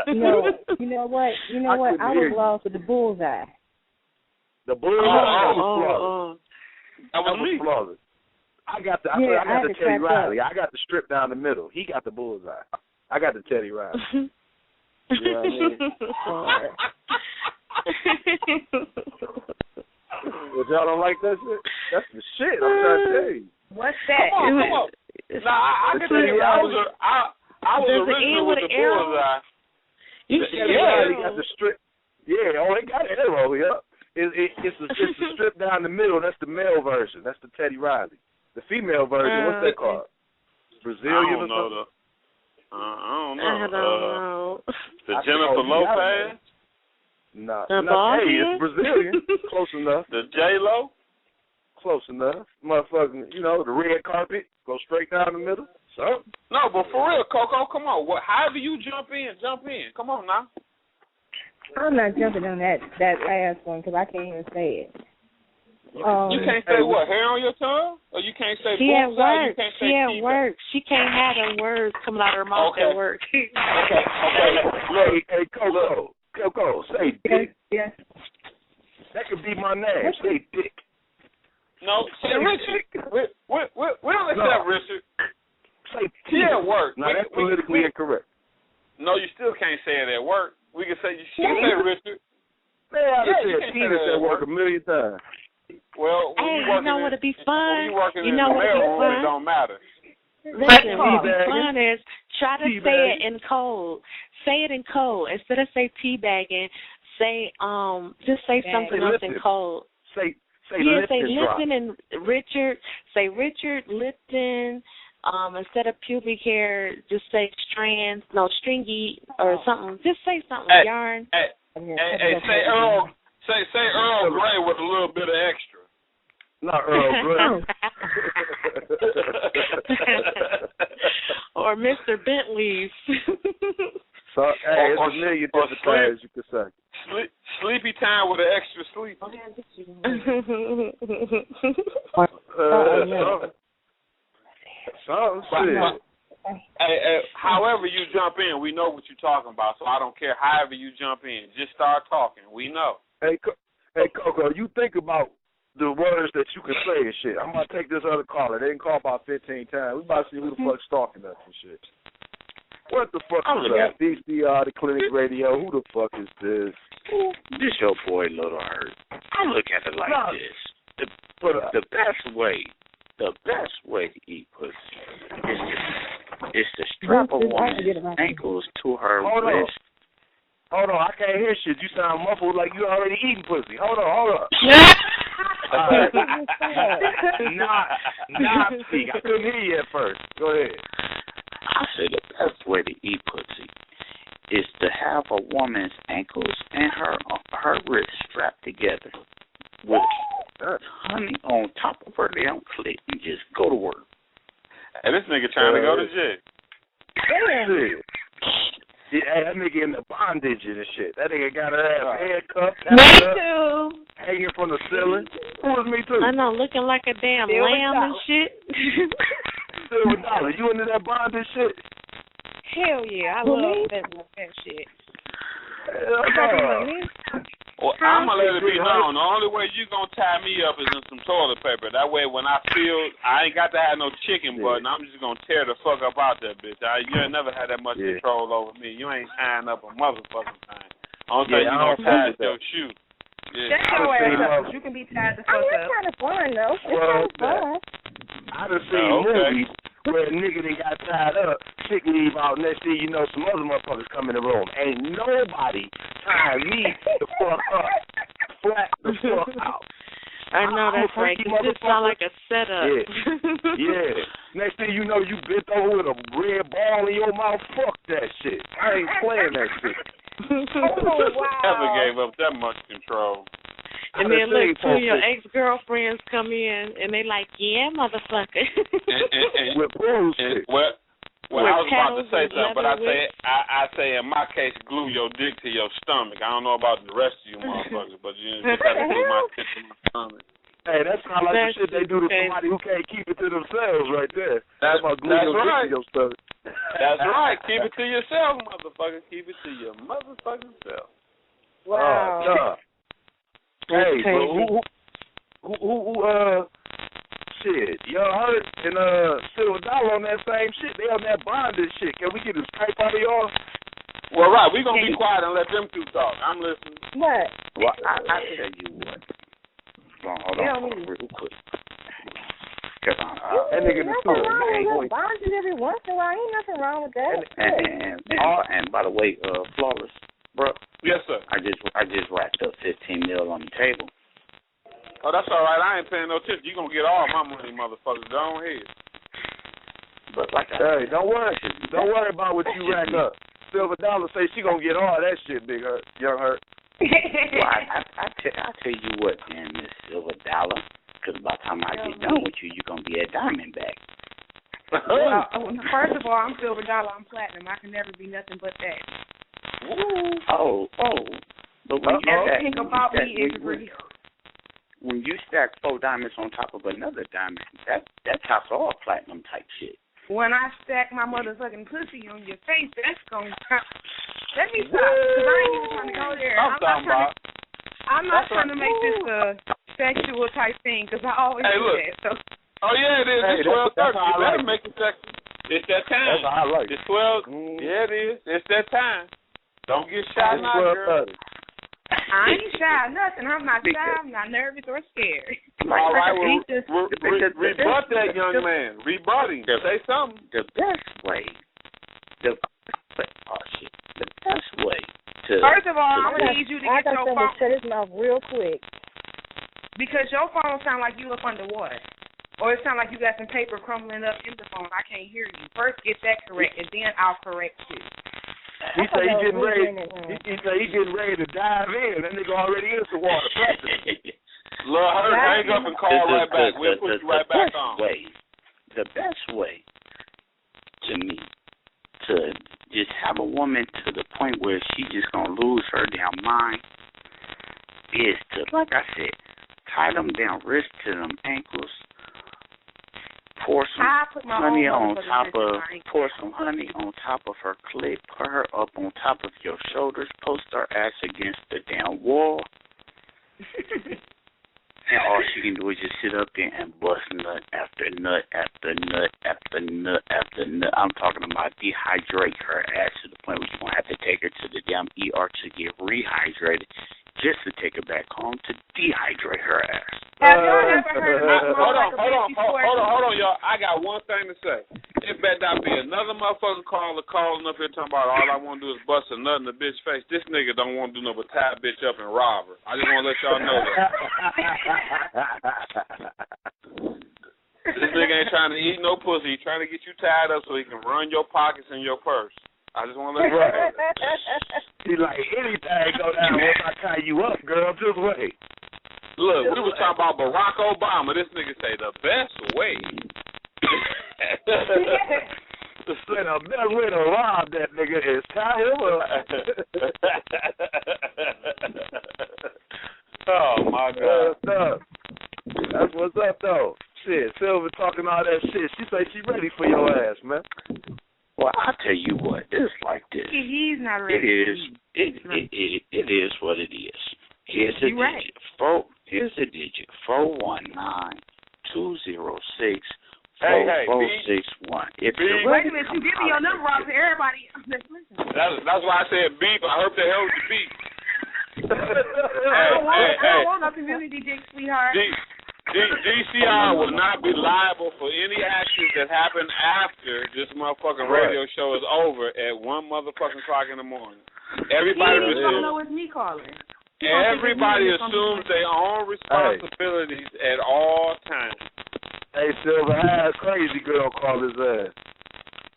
No. You know what? I was lost with the bullseye. The bullseye that was flawless. I got the Teddy Riley. I got the strip down the middle. He got the bullseye. I got the Teddy Riley. You know what I mean? But y'all don't like that shit? That's the shit. I'm trying to tell you. What's that? Come on. Nah, I can tell you, I was originally with the bullseye. Teddy Riley got the strip. Yeah, they got an arrow. Yep. It's a strip down the middle. That's the male version. That's the Teddy Riley. The female version, what's that called? Brazilian or something? I don't I don't know. The Jennifer Lopez? No, hey, it's Brazilian. Close enough. The J-Lo? Close enough. Motherfucking, the red carpet, go straight down the middle. So? No, but for real, Coco, come on. However you jump in. Come on now. I'm not jumping on that last one because I can't even say it. You can't say what? Hair on your tongue? Or you can't say She at work. You can't say She at work. She can't have them words coming out of her mouth at work. Okay. Look, hey, Coco, say dick. Yes. That could be my name. Say dick. No, say Richard. We don't accept Richard. Say she at work. No, that's politically incorrect. No, you still can't say it at work. We can say you should say Richard. Man, I've said penis at work a million times. Well, hey, you know what'd be fun? You know what'd be fun? It don't matter. Listen, what'd be fun is try to say it in code. Say it in code instead of say teabagging. Say just say something else in code. Say Lipton and Richard. Say Richard Lipton. Instead of pubic hair, just say strands. No, stringy or something. Just say something. Yarn. Hey, say Earl. Say Earl Grey with a little bit of extra. Not Earl Grey. Or Mr. Bentley's. So, hey, it's a million different things you could say. Sleepy time with an extra sleep. Hey, however you jump in, we know what you're talking about, so I don't care however you jump in. Just start talking. We know. Hey, Coco, you think about the words that you can say and shit. I'm going to take this other caller. They didn't call about 15 times. We about to see who the fuck's stalking us and shit. What the fuck is that? DCR, the Clinic Radio. Who the fuck is this? This your boy, Little Hurt. I look at it like this. The best way to eat pussy is to strap a woman's ankles to her wrist. Hold on, I can't hear shit. You sound muffled like you already eating pussy. Hold on. Not speak. I couldn't hear you at first. Go ahead. I say the best way to eat pussy is to have a woman's ankles and her wrists strapped together with honey on top of her damn clit and just go to work. Hey, this nigga trying to go to jail. Yeah, that nigga in the bondage and shit. That nigga got her ass handcuffed. Me too. Hanging from the ceiling. Who was me too? I know, looking like a damn lamb and shit. Silver Dollar, you into that bondage shit? Hell yeah, I love that shit. Well, I'm going to let it be known. The only way you going to tie me up is in some toilet paper. That way when I feel I ain't got to have no chicken button, I'm just going to tear the fuck up out that bitch. You ain't never had that much control over me. You ain't tying up a motherfucking thing. Only thing you going to tie is your shoe. Yeah. Shut your ass up. You can be tied the fuck up. It's kind of fun, though. It's kind of fun. I done seen movies where a nigga done got tied up, chick leave out, next thing you know, some other motherfuckers come in the room. Ain't nobody tying me the fuck up, flat the fuck out. I know that's right. You just sound like a setup. Yeah. Next thing you know, you bent over with a red ball in your mouth. Fuck that shit. I ain't playing that shit. Oh, wow. Never gave up that much control. And then look, two of your ex-girlfriends come in, and they like, yeah, motherfucker. With bullshit. Well, I was about to say something, but I say in my case, glue your dick to your stomach. I don't know about the rest of you motherfuckers, but you just have to glue my dick to my stomach. Hey, that sounds like the shit they do to somebody who can't keep it to themselves right there. That's about glue your dick to your stomach. That's right. Keep it to yourself, motherfucker. Keep it to your motherfucking self. Wow. Hey, but who shit, y'all heard and Silver Dollar on that same shit. They on that bondage shit. Can we get a Skype out of y'all? Well, right, we gonna be quiet and let them two talk. I'm listening. What? Well, I tell you what. Hold on, real quick. Cause That nigga the nothing wrong with bondage every once in a while. Ain't nothing wrong with that. And by the way, Flawless, bro. Yes, sir. I just racked up $15 million on the table. Oh, that's all right. I ain't paying no tips. You gonna get all my money, motherfuckers. Go ahead. But like I said, don't worry about what you rack up. Silver Dollar say she gonna get all that shit, big hurt, young hurt. Well, I tell you what, man, Miss Silver Dollar, because by the time I get done with you, you're gonna be a Diamondback. First of all, I'm Silver Dollar. I'm platinum. I can never be nothing but that. Oh. But when everything about me is real. When you stack 4 diamonds on top of another diamond, that's house all platinum type shit. When I stack my motherfucking pussy on your face, that's gonna let me stop, because I ain't even trying to go there. I'm not trying to make this a sexual type thing, because I always do that. So. Oh yeah, it is. It's 12:30. You better make it sexy. It's that time. That's how I like it. It's 12. Yeah, it is. It's that time. Don't get shy now, girl. I ain't shy nothing. I'm not shy. I'm not nervous or scared. All right, well, rebut that young man. Rebut him. Say something. The best way. The best way to. First of all, I'm gonna need you to get your phone. Shut his mouth real quick. Because your phone sound like you up underwater, or it sound like you got some paper crumbling up in the phone. I can't hear you. First, get that correct, and then I'll correct you. He say he getting ready. He say he getting ready to dive in. That nigga already in the water. Look, hang up and call right back. We'll put you right back on. The best way to me to just have a woman to the point where she just gonna lose her damn mind is to, like I said, tie them down wrists to them ankles. Pour some honey on top of her clit, put her up on top of your shoulders, post her ass against the damn wall, and all she can do is just sit up there and bust nut after nut after nut after nut after nut. I'm talking about dehydrate her ass to the point where you're going to have to take her to the damn ER to get rehydrated just to take her back home to dehydrate her ass. Have y'all ever heard of Hold on, y'all. I got one thing to say. It better not be another motherfucker calling up here talking about all I want to do is bust a nut in the bitch face. This nigga don't want to do nothing but tie a bitch up and rob her. I just want to let y'all know that. This nigga ain't trying to eat no pussy. He's trying to get you tied up so he can run your pockets and your purse. I just want to let you know. He like, anything go down once I tie you up, girl. Just wait. Look, we was talking about Barack Obama. This nigga say the best way. The best way to rob that nigga is tie him up. Oh, my God. That's what's up, though. Shit, Silver talking all that shit. She say she ready for your ass, man. Well, I'll tell you what. It's like this. He's not ready. It is what it is. Here's the digit. Here's the digit. 419-206-4461. Wait a minute, you give me your number out to everybody. That's why I said beep. I heard the hell with the beep. I don't want no community dick, sweetheart. DCR will not be liable for any actions that happen after this motherfucking radio show is over at 1 motherfucking o'clock in the morning. Everybody don't know it's me calling. Everybody assumes their own responsibilities at all times. Hey, Silver, I had a crazy girl call his ass.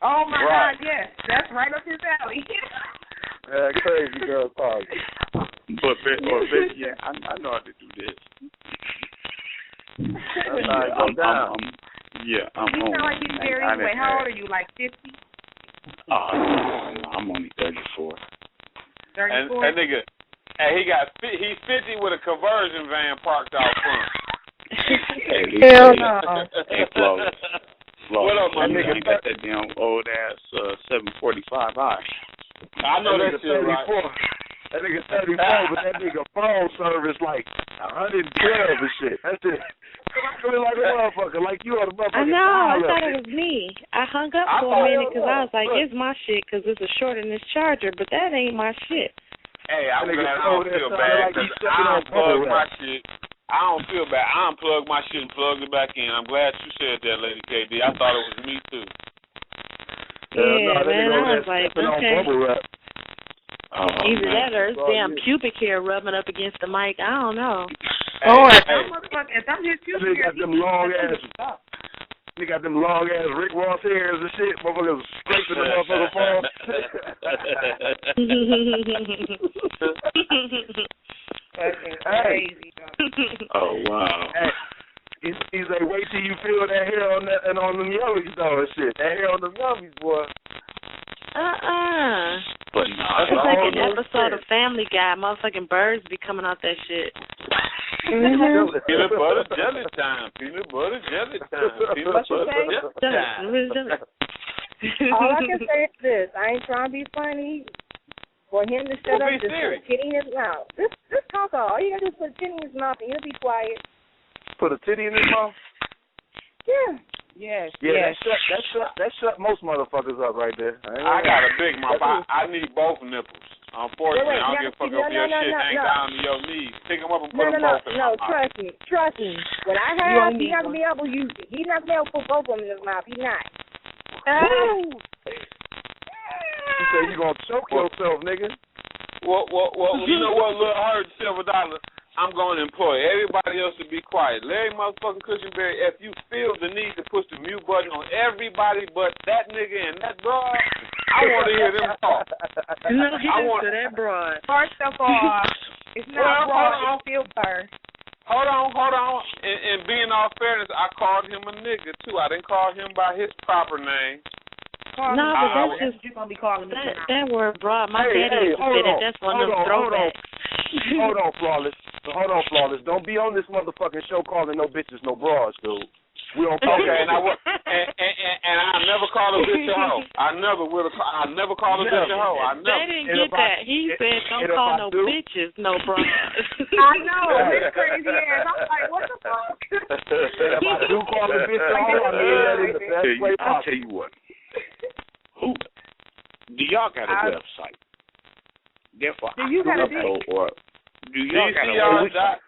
Oh, my God, yes. That's right up his alley. Crazy girl called. But yeah, I know how to do this. That's how it go down. You sound like he's very anyway. How old are you, like 50? I'm only 34. 34? And nigga, he's 50 with a conversion van parked out front. Hell no. Hey, Flo. What up, my nigga? You got that damn old ass 745i. I know that shit, right? That nigga 34, but that nigga phone service like 112 and shit. That's it. Coming like a motherfucker, like you on the motherfucker. I know. I thought it was me. I hung up for a minute because I was like, it's my shit because it's a short in this charger, but that ain't my shit. Hey, I'm glad I don't feel bad because I fucked my shit. I don't feel bad. I unplugged my shit and plugged it back in. I'm glad you said that, Lady KD. I thought it was me too. Yeah, man, I was like, okay. Either man. that or his damn pubic hair rubbing up against the mic. I don't know. If I'm his pubic hair, got them long ass. They got them long ass Rick Ross hairs and shit. Motherfuckers scraping the motherfucker phone. Crazy. Oh wow. He's like, wait till you feel that hair on that and on them yummies though and shit. That hair on them yummies, boy. But nah, it's like an episode of Family Guy. Motherfucking birds be coming out that shit. Peanut butter jelly time. Peanut butter jelly time. Peanut butter jelly time. All I can say is this: I ain't trying to be funny. For him to shut up, just put a titty in his mouth. This talk all you gotta do is put a titty in his mouth and he'll be quiet. Put a titty in his mouth? Yeah. Yes. Yeah, that shut most motherfuckers up right there. I got a big mouth. I need both nipples. Unfortunately, I don't give a fuck if your shit hang down to your knees. Pick them up and put them both in my mouth. Trust me. When I have, he's not gonna be able to use it. He's not gonna be able to put both of them in his mouth. He's not. You say you gonna choke yourself, nigga. Well, you know what, Lil Hard $7. I'm going to employ everybody else to be quiet. Larry motherfucking Cushionberry, if you feel the need to push the mute button on everybody but that nigga and that broad, I want to hear them talk. No, he didn't say that broad. First of all, it's not broad, it's still bird. Hold on. And being all fairness, I called him a nigga, too. I didn't call him by his proper name. No, but that's just you're gonna be calling that word broad. My daddy used to say that. That's one of them throwbacks. Hold on, Flawless. Don't be on this motherfucking show calling no bitches no broads, dude. We don't call and I never call a bitch a hoe. I never call a bitch a hoe. I never. They didn't get that. He said don't call no bitches no broads. I know, this crazy ass. I'm like, what the fuck? If I do call a bitch a hoe, I mean that in the best way possible. I'll tell you what. Who do y'all got a website? Therefore, do you got a or do y'all got a website?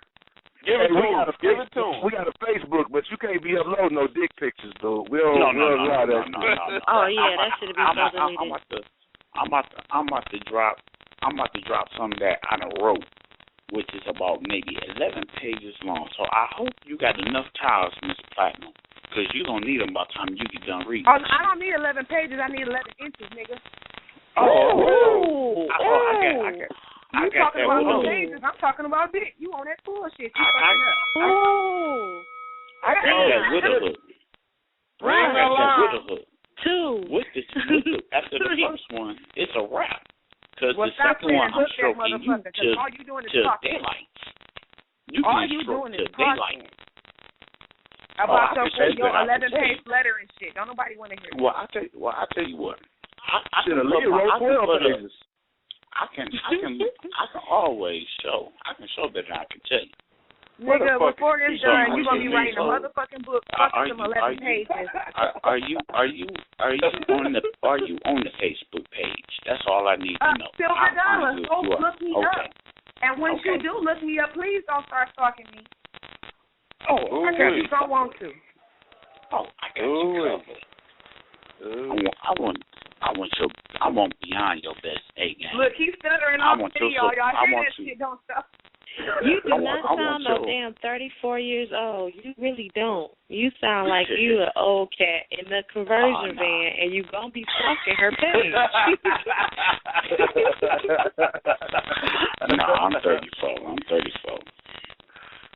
Give it to him. We got a Facebook, but you can't be uploading no dick pictures, dude. We don't allow that. No. Oh yeah, that should be deleted. I'm about to drop something that I done wrote, which is about maybe 11 pages long. So I hope you got enough towels, Miss Platinum. Because you're going to need them by the time you get done reading. Oh, I don't need 11 pages. I need 11 inches, nigga. I got talking about no pages. I'm talking about dick. You on that bullshit. You fucking up. I got that with a hook. I got that with a hook. After the first one, it's a wrap. Because the second one, I'm stroking you to daylight. You can stroke to daylight. About your 11-page letter and shit. Don't nobody want to hear it. Well, I tell you what. I can always show. I can show better than I can tell you. Nigga, before this done, you gonna be writing a motherfucking book. Fucking some 11 pages. Are you on the Facebook page? That's all I need to know. Silver Dollar, go look me up. And once you do look me up, please don't start stalking me. I don't want to. I got you covered. I want beyond your best A game. Look, he's stuttering off the y'all. Y'all hear that shit? Don't stop. You do not sound no damn 34 years old. You really don't. You sound like you an old cat in the conversion van, and you gonna be stalking her page. I'm 34.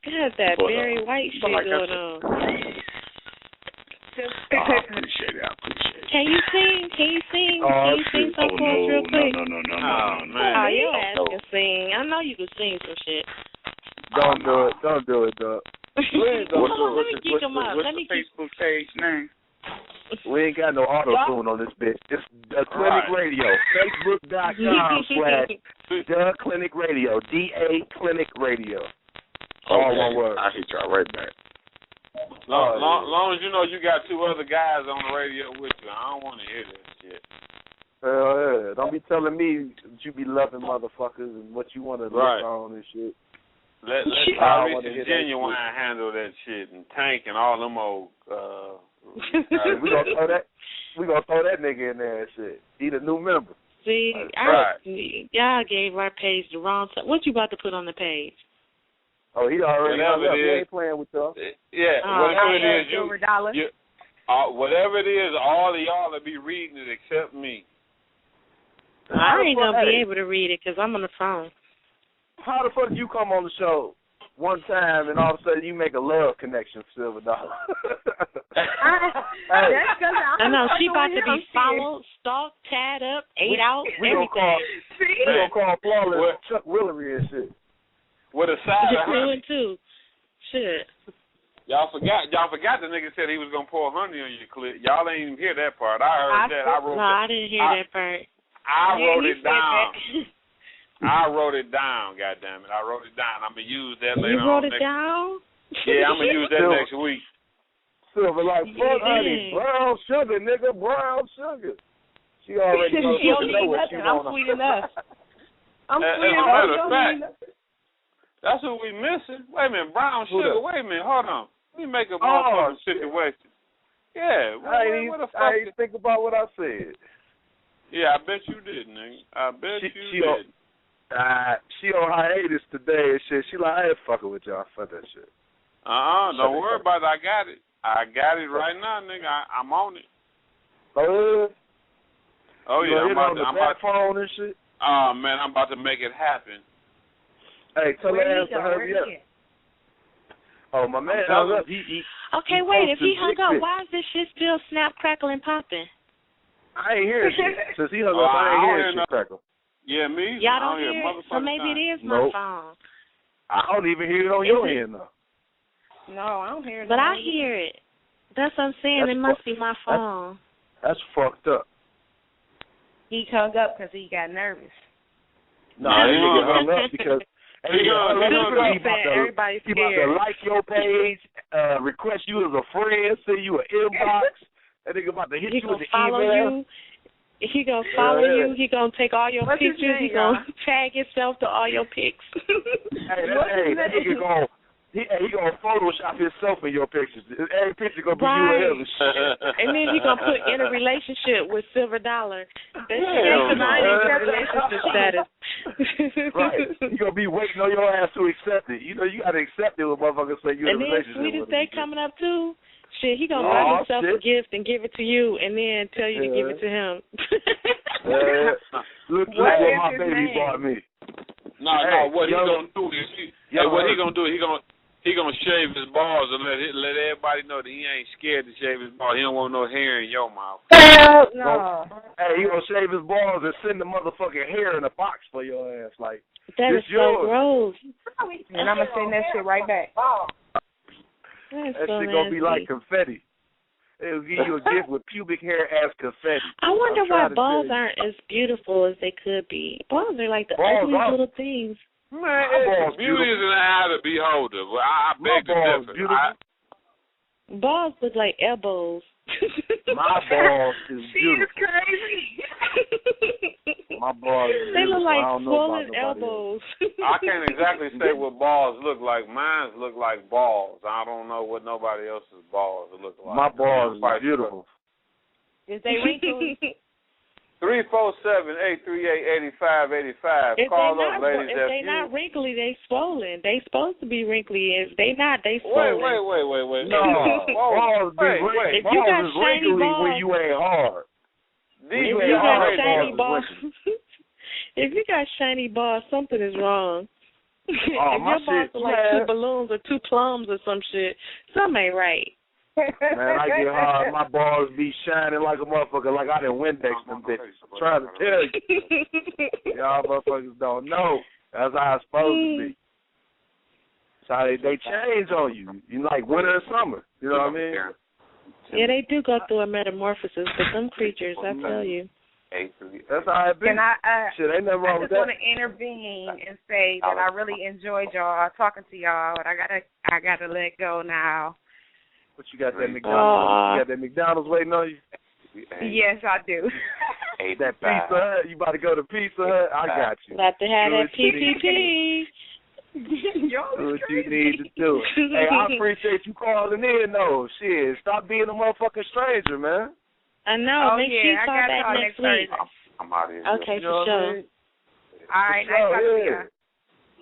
Got that Barry White shit going on. I appreciate it. Can you sing? Can you sing some chords real quick? No. Oh, your ass can sing. I know you can sing some shit. Don't do it, dog. Please don't do it. Let me geek him up. What's the Facebook page name? We ain't got no auto-tune on this bitch. It's The Clinic Radio. Facebook.com/The Clinic Radio. DA Clinic Radio. All one word. I hit y'all right back. Long as you know you got two other guys on the radio with you, I don't want to hear that shit. Hell yeah. Don't be telling me that you be loving motherfuckers and what you want to look on and shit. Let Tyrese and Genuine handle that shit, and Tank and all them old. We gonna throw that nigga in there and shit. He the new member. See, y'all gave our page the wrong time. What you about to put on the page? Oh, he already hung up. He ain't playing with y'all. Yeah, whatever it is, Silver dollar. Whatever it is, all of y'all will be reading it except me. I ain't gonna be able to read it because I'm on the phone. How the fuck did you come on the show one time and all of a sudden you make a love connection, Silver Dollar? I know she about to be followed, stalked, tied up, ate out, everything. We gonna call Flawless Chuck Willery and shit. With a side of honey. Too. Shit. Y'all forgot the nigga said he was gonna pour honey on your clit. Y'all ain't even hear that part. I heard that. I didn't hear that part. I wrote it down. I wrote it down, goddammit. I wrote it down. I'm gonna use that later on. You wrote it down? Yeah, I'm gonna use that next week. Silver like fuck honey. Brown sugar, nigga, brown sugar. She already knows what she I'm sweet enough. I'm sweet enough. That's what we missing. Wait a minute, brown sugar. Wait a minute, hold on. Let me make a motherfucking situation. Yeah, I ain't think about what I said. Yeah, I bet you did, nigga. I bet you did. She on hiatus today and shit. She like, I ain't fucking with y'all. Fuck that shit. Don't worry about it. I got it. I got it right now, nigga. I'm on it. Oh yeah. I'm on the phone and shit. Oh man, I'm about to make it happen. Hey, tell her ass to hurry up. Oh, my man hung up. Okay, wait. If he hung up, why is this shit still snap, crackle, and popping? I ain't hearing shit. Since he hung up, I ain't hearing shit crackle. Yeah, me? Y'all don't hear it? So maybe it is my phone. I don't even hear it on your end, though. No, I don't hear it. But I hear it. That's what I'm saying. It must be my phone. That's fucked up. He hung up because he got nervous. No, he didn't get hung up because... Everybody's he about to like your page, request you as a friend, send you an inbox, and nigga about to hit you with the email. He gonna follow you. He gonna take all your pictures. He gonna tag himself to all your pics. That nigga he gonna Photoshop himself in your pictures. Every picture gonna be you and him and shit. And then he gonna put in a relationship with Silver Dollar. That's relationship status. Right. You gonna be waiting on your ass to accept it. You know you gotta accept it when motherfuckers say you're in a relationship. And then Sweetest Day coming up too. Shit, he gonna buy himself a gift and give it to you, and then tell you to give it to him. Look what my baby bought me. No, what he gonna do is he gonna shave his balls and let everybody know that he ain't scared to shave his balls. He don't want no hair in your mouth. No. Hey, he gonna shave his balls and send the motherfucking hair in a box for your ass. Like, that is so gross. And I'm gonna send that shit right back. That shit gonna be like confetti. It'll give you a gift with pubic hair as confetti. I wonder why balls aren't as beautiful as they could be. Balls are like the ugliest little things. Man, beauty is in the eye of the beholder. Well, I beg to differ. Balls look like elbows. My balls is beautiful. She is crazy. My balls is they look like swollen elbows. I can't exactly say what balls look like. Mine look like balls. I don't know what nobody else's balls look like. My balls are beautiful. Is they wrinkly? 347-838-8585. Call up, ladies. If they not wrinkly, they swollen. They supposed to be wrinkly. If they not, they swollen. Wait. No, balls if you got shiny balls, when you ain't hard. If you got shiny balls, something is wrong. If your balls are like two balloons or two plums or some shit, something ain't right. Man, I get hard. My balls be shining like a motherfucker, like I done Windex them bitches. I'm trying to tell you. Y'all motherfuckers don't know. That's how it's supposed to be. That's how they change on you. You like winter and summer. You know what I mean? Yeah, they do go through a metamorphosis, but some creatures, I tell you. That's how it be. Ain't nothing wrong with that. I just want to intervene and say that I really enjoyed y'all talking to y'all, but I gotta let go now. What you got that McDonald's? You got that McDonald's waiting on you? Yes, I do. That Pizza Hut. You about to go to Pizza Hut? I got you. About to have that PPP. Do what you need to do. Hey, I appreciate you calling in, though. Shit, stop being a motherfucking stranger, man. I know. Oh, Make sure you call back next week. I'm out of here. Okay, You know for what I sure. mean? All right, nice talking to you.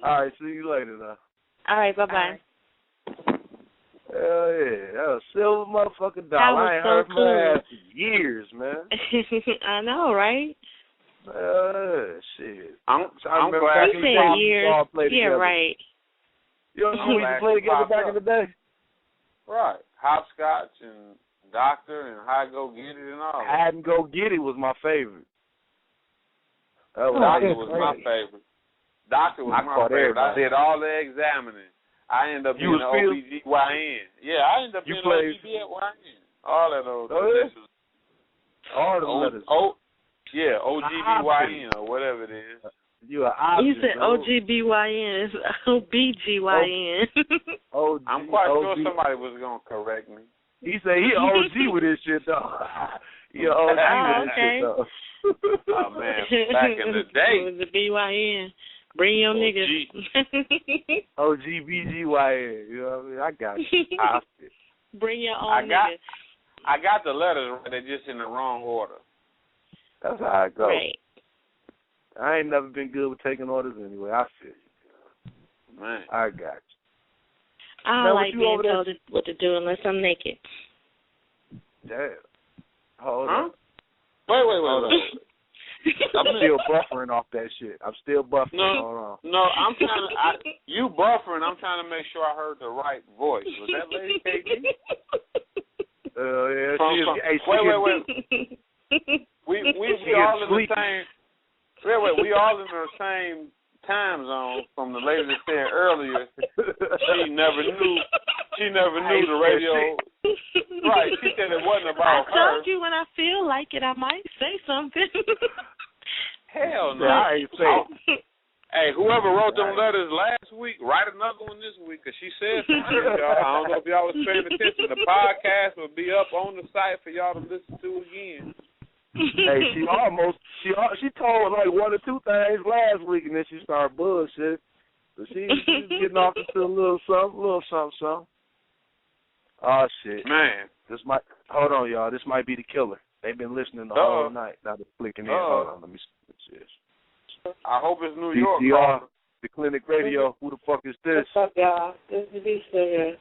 All right, see you later, though. All right, bye-bye. Hell yeah, that was silver motherfucking That dollar. was I ain't so heard from cool. her ass in years, man. I know, right? Shit. I'm remember glad back He in the said day, we years. all played Yeah, together. right. You know what we used to play together back in the day? Right. Hopscotch and Doctor and High Go Get It and all that. Hide and Go Get It was my favorite. That was Doctor was my favorite. Doctor was my favorite. I did all the examining. I ended up being an OBGYN. Yeah, I ended up being an OBGYN. All that old positions. All the letters. Yeah, OGBYN or whatever it is. You said OGBYN. It's OBGYN. I'm quite sure somebody was going to correct me. He said he OG with this shit, though. He OG with this shit, though. Oh, man, back in the day. It was the BYN. Bring your niggas. OGBGYN. You know what I mean? I got you. Bring your own niggas. I got the letters right, they're just in the wrong order. That's how it goes. Right. I ain't never been good with taking orders anyway. I feel you. Man. I got you. I don't like being told what to do unless I'm naked. Damn. Hold on. Wait. I'm still buffering off that shit. I'm still buffering. Hold on. No, I'm trying to. You buffering. I'm trying to make sure I heard the right voice. Was that Lady KD? Yeah. Wait. We all in the same. Wait. We all in the same time zone from the lady that said earlier. She never knew the radio. Right. She said it wasn't about her. I told you when I feel like it, I might say something. Hell no. I ain't saying. Hey, whoever wrote them letters last week, write another one this week, because she said something, y'all. I don't know if y'all was paying attention. The podcast will be up on the site for y'all to listen to again. Hey, she told like one or two things last week, and then she started bullshit. So she's getting off into a little something. Oh, shit. Man. Hold on, y'all. This might be the killer. They've been listening the whole night. Now they're flicking in. Hold on, let me see what this is. I hope it's New York. DCR, the Clinic Radio. Who the fuck is this? What's up, y'all? This is V-Sugar.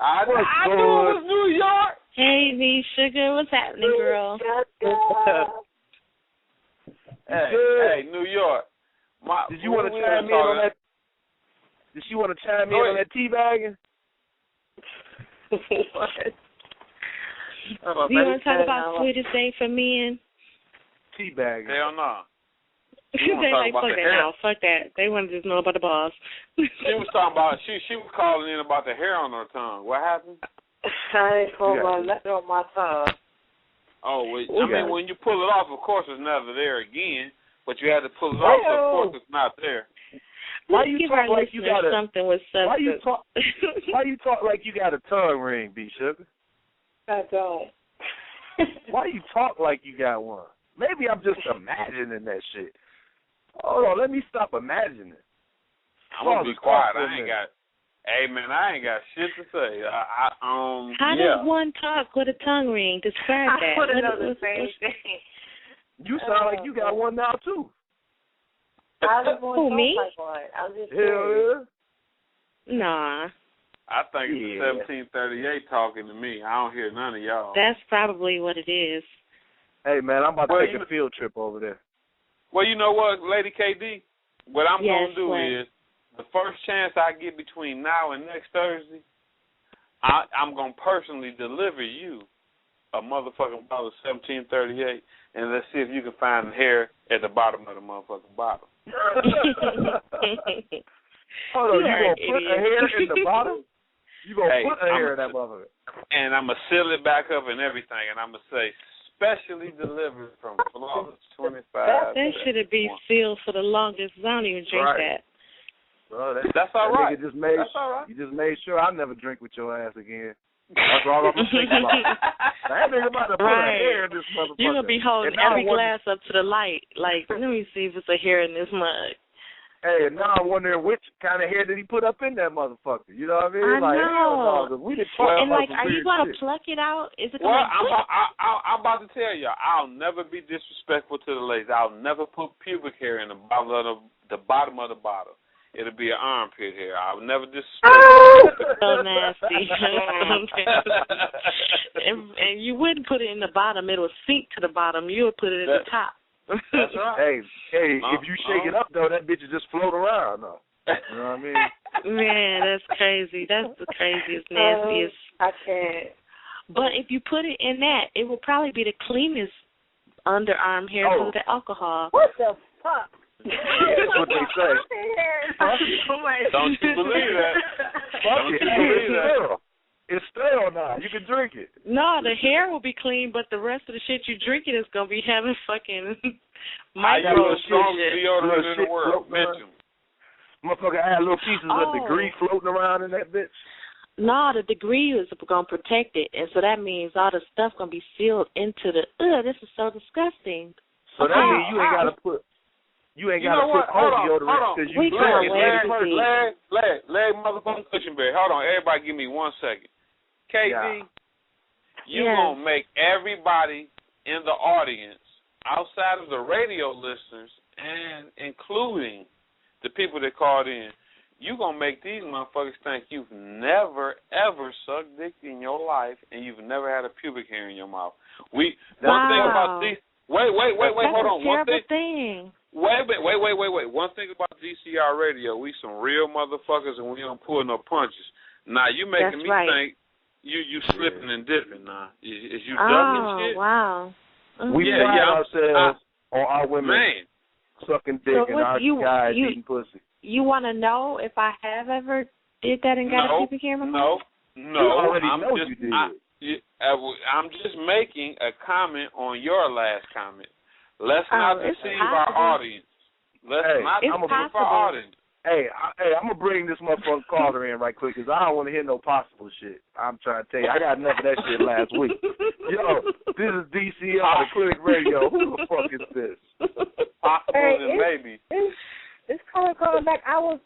I knew it was New York. Hey, V-Sugar. What's happening, girl? Hey, New York. Did you want to chime in on that? Did she want to chime in on that teabagging? What? Do you want to talk about Sweetest Day for men? Teabagging. Hell no. They like, fuck that now. Fuck that. They want to just know about the balls. She was talking about, she was calling in about the hair on her tongue. What happened? I ain't pulled nothing on my tongue. Oh, well, I mean, when you pull it off, of course, it's never there again. But you had to pull it off, so of course it's not there. Why you talk like you got something with substance? Why you talk like you got a tongue ring, B-Sugar? I don't. Why you talk like you got one? Maybe I'm just imagining that shit. Hold on, let me stop imagining. I'm gonna be quiet. Hey man, I ain't got shit to say. How does one talk with a tongue ring? Describe that. I put it on the same thing. You sound like you got one now too. I was going Who, me? like one. I was just Hell yeah. Nah. I think it's 1738 talking to me. I don't hear none of y'all. That's probably what it is. Hey man, I'm about to take a field trip over there. Well, you know what, Lady KD? What I'm going to do is, the first chance I get between now and next Thursday, I'm going to personally deliver you a motherfucking bottle of 1738, and let's see if you can find the hair at the bottom of the motherfucking bottle. Hold on, you going to put a hair in the bottom? You going to put a hair in that motherfucker? And I'm going to seal it back up and everything, and I'm going to say, specially delivered from Flawless 25. That should be sealed for the longest. I don't even drink that. Well, that's all right. That's all right. You just made sure I never drink with your ass again. That's all I'm thinking about. I ain't thinking about to put a hair in this motherfucker. You're going to be holding every glass up to the light. Like, let me see if it's a hair in this mug. Hey, now I'm wondering which kind of hair did he put up in that motherfucker. You know what I mean? I like, know. no, we didn't and like, are you gonna pluck it out? Is it gonna? I'm about to tell you, I'll never be disrespectful to the ladies. I'll never put pubic hair in the bottom of the bottle. It'll be an armpit hair. I'll never disrespect. So nasty. and you wouldn't put it in the bottom. It would sink to the bottom. You would put it at the top. That's right. Hey, if you shake it up, though, that bitch will just float around, though. You know what I mean? Man, that's crazy. That's the craziest, nastiest. I can't. But if you put it in that, it will probably be the cleanest underarm hair from the alcohol. What the fuck? That's what they say. Don't you believe that? Don't you believe that? It's stale now. You can drink it. No, the hair will be clean, but the rest of the shit you drinking is gonna be having fucking I use the strongest shit. deodorant in the world. Mention. Motherfucker had little pieces of degree floating around in that bitch. No, the degree is gonna protect it, and so that means all the stuff gonna be sealed into the. This is so disgusting. So that means you ain't gotta put. You ain't gotta put home deodorant because you leg motherfucking Cushionberry. Hold on, everybody, give me 1 second. KD, you gonna make everybody in the audience, outside of the radio listeners, and including the people that called in, you gonna make these motherfuckers think you've never ever sucked dick in your life, and you've never had a pubic hair in your mouth. One thing about these. Wait, hold on. One thing. Wait. One thing about DCR Radio, we some real motherfuckers, and we don't pull no punches. Now you making me think you slipping and dipping. Now is you ducking shit? Oh wow. We pride ourselves on our women sucking dick and our guys eating pussy. You want to know if I have ever did that and got a pubic hair in my mouth? No. You already know you did. I'm just making a comment on your last comment. Let's not deceive our audience. I'm going to our audience. Hey, I'm going to bring this motherfucking caller in right quick because I don't want to hear no possible shit. I'm trying to tell you, I got enough of that shit last week. Yo, this is DCR, the Clinic Radio. Who the fuck is this? Possible and maybe. It's calling back. I was,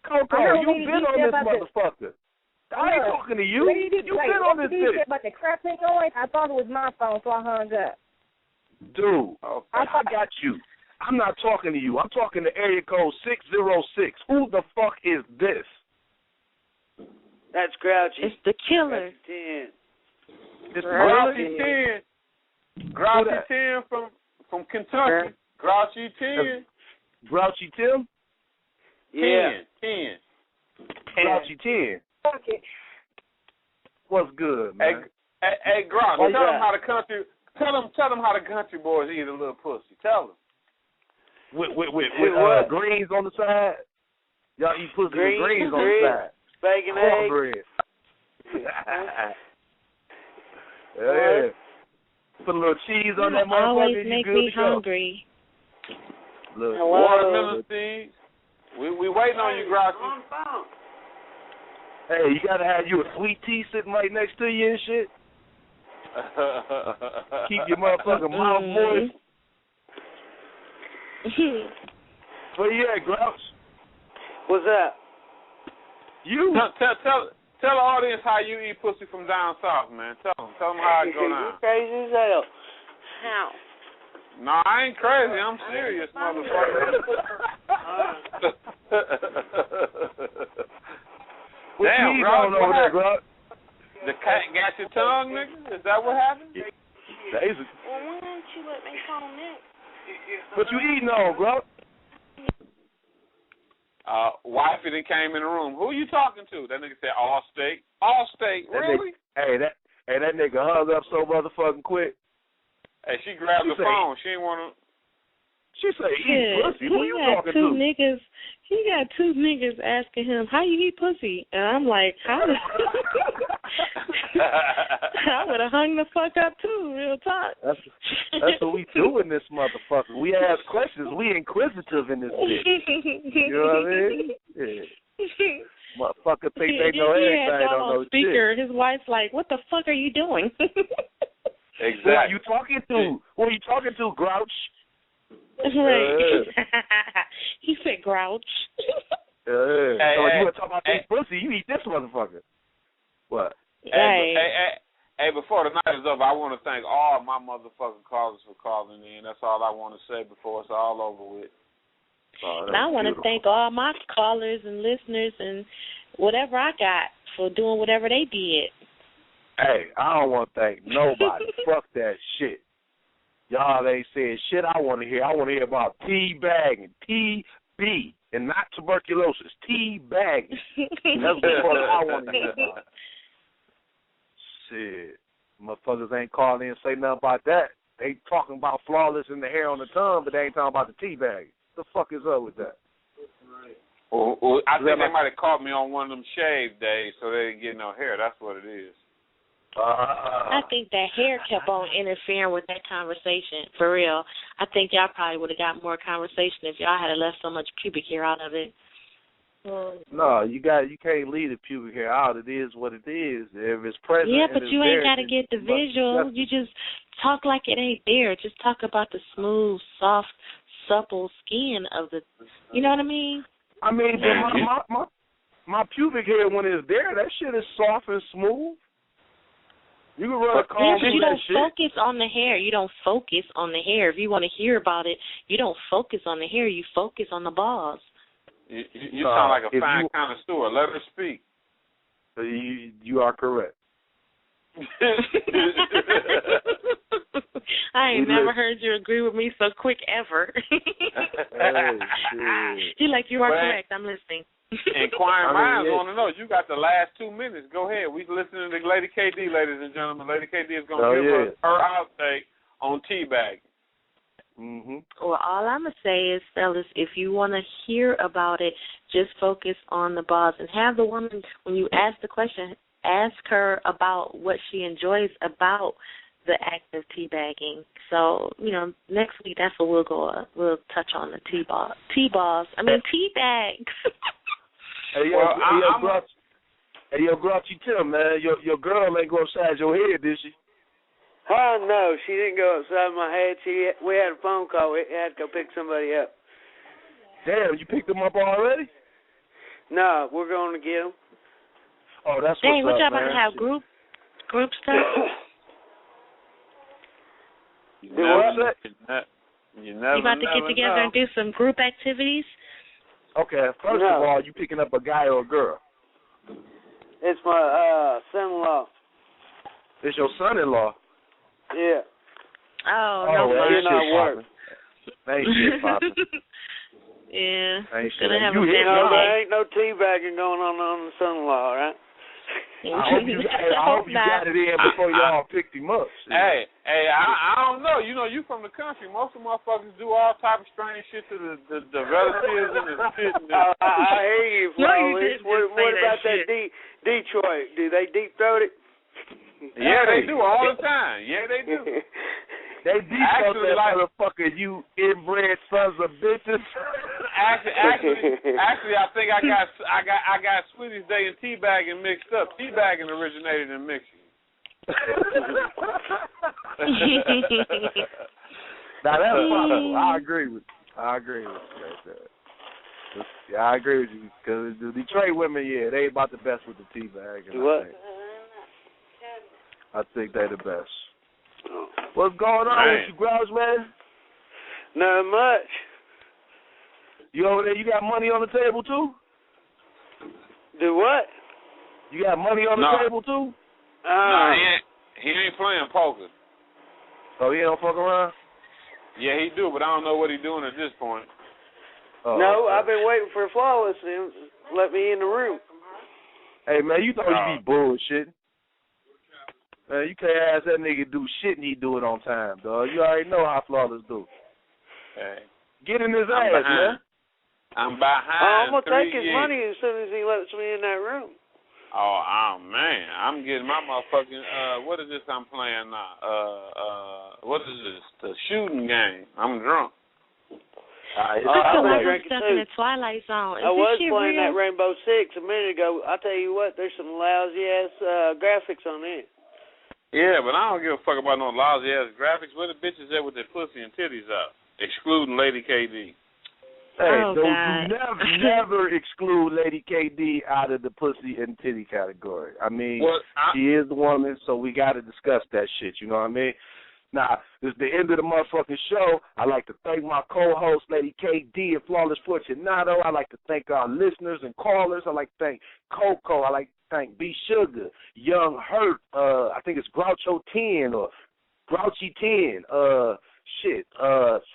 Coco, you been on this motherfucker. I ain't talking to you. You been on this bitch. About the crackling noise, I thought it was my phone, so I hung up. Dude, I got you. I'm not talking to you. I'm talking to area code 606. Who the fuck is this? That's Grouchy. It's the killer. It's Grouchy 10. Grouchy 10 from Kentucky. Grouchy 10. Grouchy Tim? Yeah. 10. Grouchy 10. Okay. What's good, man? Hey, Grouch, tell them how the country. Tell them how the country boys eat a little pussy. Tell them. With greens on the side. Y'all eat pussy with greens on the side. Bacon, eggs. Yeah. Put a little cheese on that motherfucker. Always make me hungry. Watermelon seeds. We waiting on you, Grouchy. Hey, you gotta have you a sweet tea sitting right next to you and shit. Keep your motherfucking mouth moist. Where you at, Grouch? What's up? You tell the audience how you eat pussy from down south, man. Tell them how it go down. You crazy as hell. How? No, I ain't crazy. I'm serious, motherfucker. Damn, Grouch. The cat got your tongue, nigga? Is that what happened? Well, why don't you let me call next? What you eating on, Grouch? Wifey that came in the room. Who you talking to? That nigga said all steak. All steak, really? That nigga hung up so motherfucking quick. Hey, she grabbed the phone. She didn't want to. She said, eat pussy. Who you talking to? He got two niggas asking him, how you eat pussy? And I'm like, how? I would have hung the fuck up too, real talk. That's what we do in this motherfucker. We ask questions. We inquisitive in this bitch. You know what I mean? Yeah. Motherfucker think they know everything. They don't know speaker. shit. His wife's like, what the fuck are you doing? Exactly. Who are you talking to? Who are you talking to, Grouch? Right. He said grouch. So you want to talk about this pussy? You eat this motherfucker. What? Hey, before the night is over, I want to thank all my motherfucking callers for calling in. That's all I want to say before it's all over with. And I want to thank all my callers and listeners and whatever I got for doing whatever they did. Hey, I don't want to thank nobody. Fuck that shit. Y'all ain't saying shit I want to hear. I want to hear about teabagging, TB, and not tuberculosis. Teabagging. That's what I want to hear about. Shit. Motherfuckers ain't calling in and say nothing about that. They talking about flawless in the hair on the tongue, but they ain't talking about the teabagging. The fuck is up with that? Well, I think they might have caught me on one of them shave days, so they didn't get no hair. That's what it is. I think that hair kept on interfering with that conversation. For real. I think y'all probably would have got more conversation if y'all had left so much pubic hair out of it. No, you can't leave the pubic hair out. It is what it is. If it's present, yeah, but you ain't got to get the visual. You just talk like it ain't there. Just talk about the smooth, soft, supple skin of the. You know what I mean? I mean, my pubic hair when it's there, that shit is soft and smooth. You can run a comb but you that don't shit. focus on the hair. You don't focus on the hair. If you want to hear about it, you don't focus on the hair. You focus on the balls. You sound like a fine connoisseur. Let her speak. You are correct. I ain't never heard you agree with me so quick ever. He like, you are correct. I'm listening. Inquiring minds want to know. You got the last 2 minutes. Go ahead. We listening to Lady KD, ladies and gentlemen. Lady KD is going to give us her outtake on teabagging. Well, all I'm going to say is, fellas, if you want to hear about it, just focus on the balls and have the woman, when you ask the question, ask her about what she enjoys about the act of teabagging. So, next week that's what we'll touch on, the teabags. Teabags. Hey, yo, Grouchy Tim, man, your girl ain't go upside your head, did she? Oh, no, she didn't go upside my head. We had a phone call. We had to go pick somebody up. Damn, you picked them up already? No, we're going to get them. Oh, that's what what's y'all up, about to have group stuff? You about to get never together and do some group activities? Okay, first of all, you picking up a guy or a girl? It's my son-in-law. It's your son-in-law? Yeah. Oh, no well, you're not work. Ain't shit popping. Yeah. Ain't shit. Gonna have You hit there ain't no teabagging going on the son-in-law, all right? I hope you got it in before y'all picked him up. Hey, I don't know. You from the country. Most of motherfuckers do all type of strange shit to the relatives and the shit. I hear you, Flawless. What about that Detroit? Do they deep throat it? Yeah, they do all the time. Yeah, they do. They deep throat that motherfucker, you inbred sons of bitches. Actually, I think I got Sweetest Day and teabagging mixed up. Teabagging originated in Michigan. Now that's possible. I agree with you right there. Yeah, I agree with you because the Detroit women, they ain't about the best with the teabagging. What? I think they the best. What's going on with you, Grouch, man? Not much. You over there? You got money on the table too? Do what? You got money on the table too? No, he ain't playing poker. Oh, he don't fuck around? Yeah, he do, but I don't know what he's doing at this point. Oh, no, okay. I've been waiting for Flawless to let me in the room. Hey, man, you thought you be bullshitting. Man, you can't ask that nigga do shit and he do it on time, dog. You already know how Flawless do. Hey. Get in his ass, man. I'm behind. I'm going to take his money as soon as he lets me in that room. Oh, man. I'm getting my motherfucking, what is this I'm playing now? What is this? The shooting game. I'm drunk. I was stuck in the Twilight Zone. I was playing that Rainbow Six a minute ago. I'll tell you what, there's some lousy-ass graphics on it. Yeah, but I don't give a fuck about no lousy-ass graphics. Where the bitches at with their pussy and titties out? excluding Lady KD. Hey, never exclude Lady KD out of the pussy and titty category. I mean, she is the woman, so we got to discuss that shit. You know what I mean? Now, this is the end of the motherfucking show. I'd like to thank my co-host, Lady KD and Flawless Fortunato. I'd like to thank our listeners and callers. I'd like to thank Coco. I'd like to thank B Sugar, Young Hurt. I think it's Groucho 10 or Grouchy 10.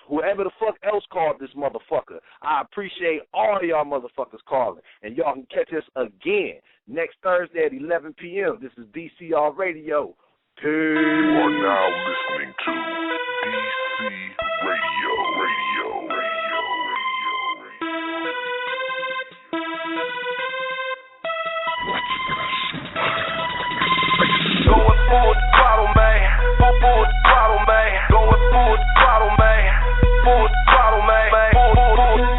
Whoever the fuck else called this motherfucker. I appreciate all of y'all motherfuckers calling. And y'all can catch us again next Thursday at 11 p.m. This is DCR Radio. Peace. You are now listening to DC Radio. Going full throttle, man. Full throttle, man. Going full throttle, man. Full throttle, man. Full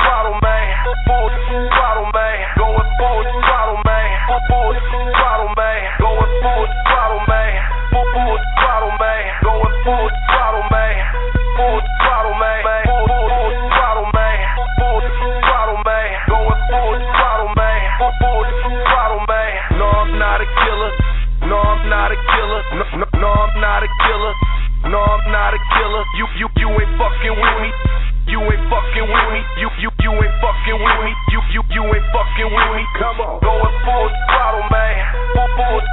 throttle, man. Full throttle, man. Going full throttle, man. Full throttle, man. Going full throttle, man. Full throttle, man. Going full throttle, man. Full throttle, man. Full throttle, man. Full throttle, man. Going full throttle, man. Full throttle, man. No, I'm not a killer. No, I'm not a killer. No, I'm not a killer. No, I'm not a killer. You ain't fucking with me. You ain't fucking with me. You ain't fucking with me. You ain't fucking with me. Come on. Going full throttle, man. Full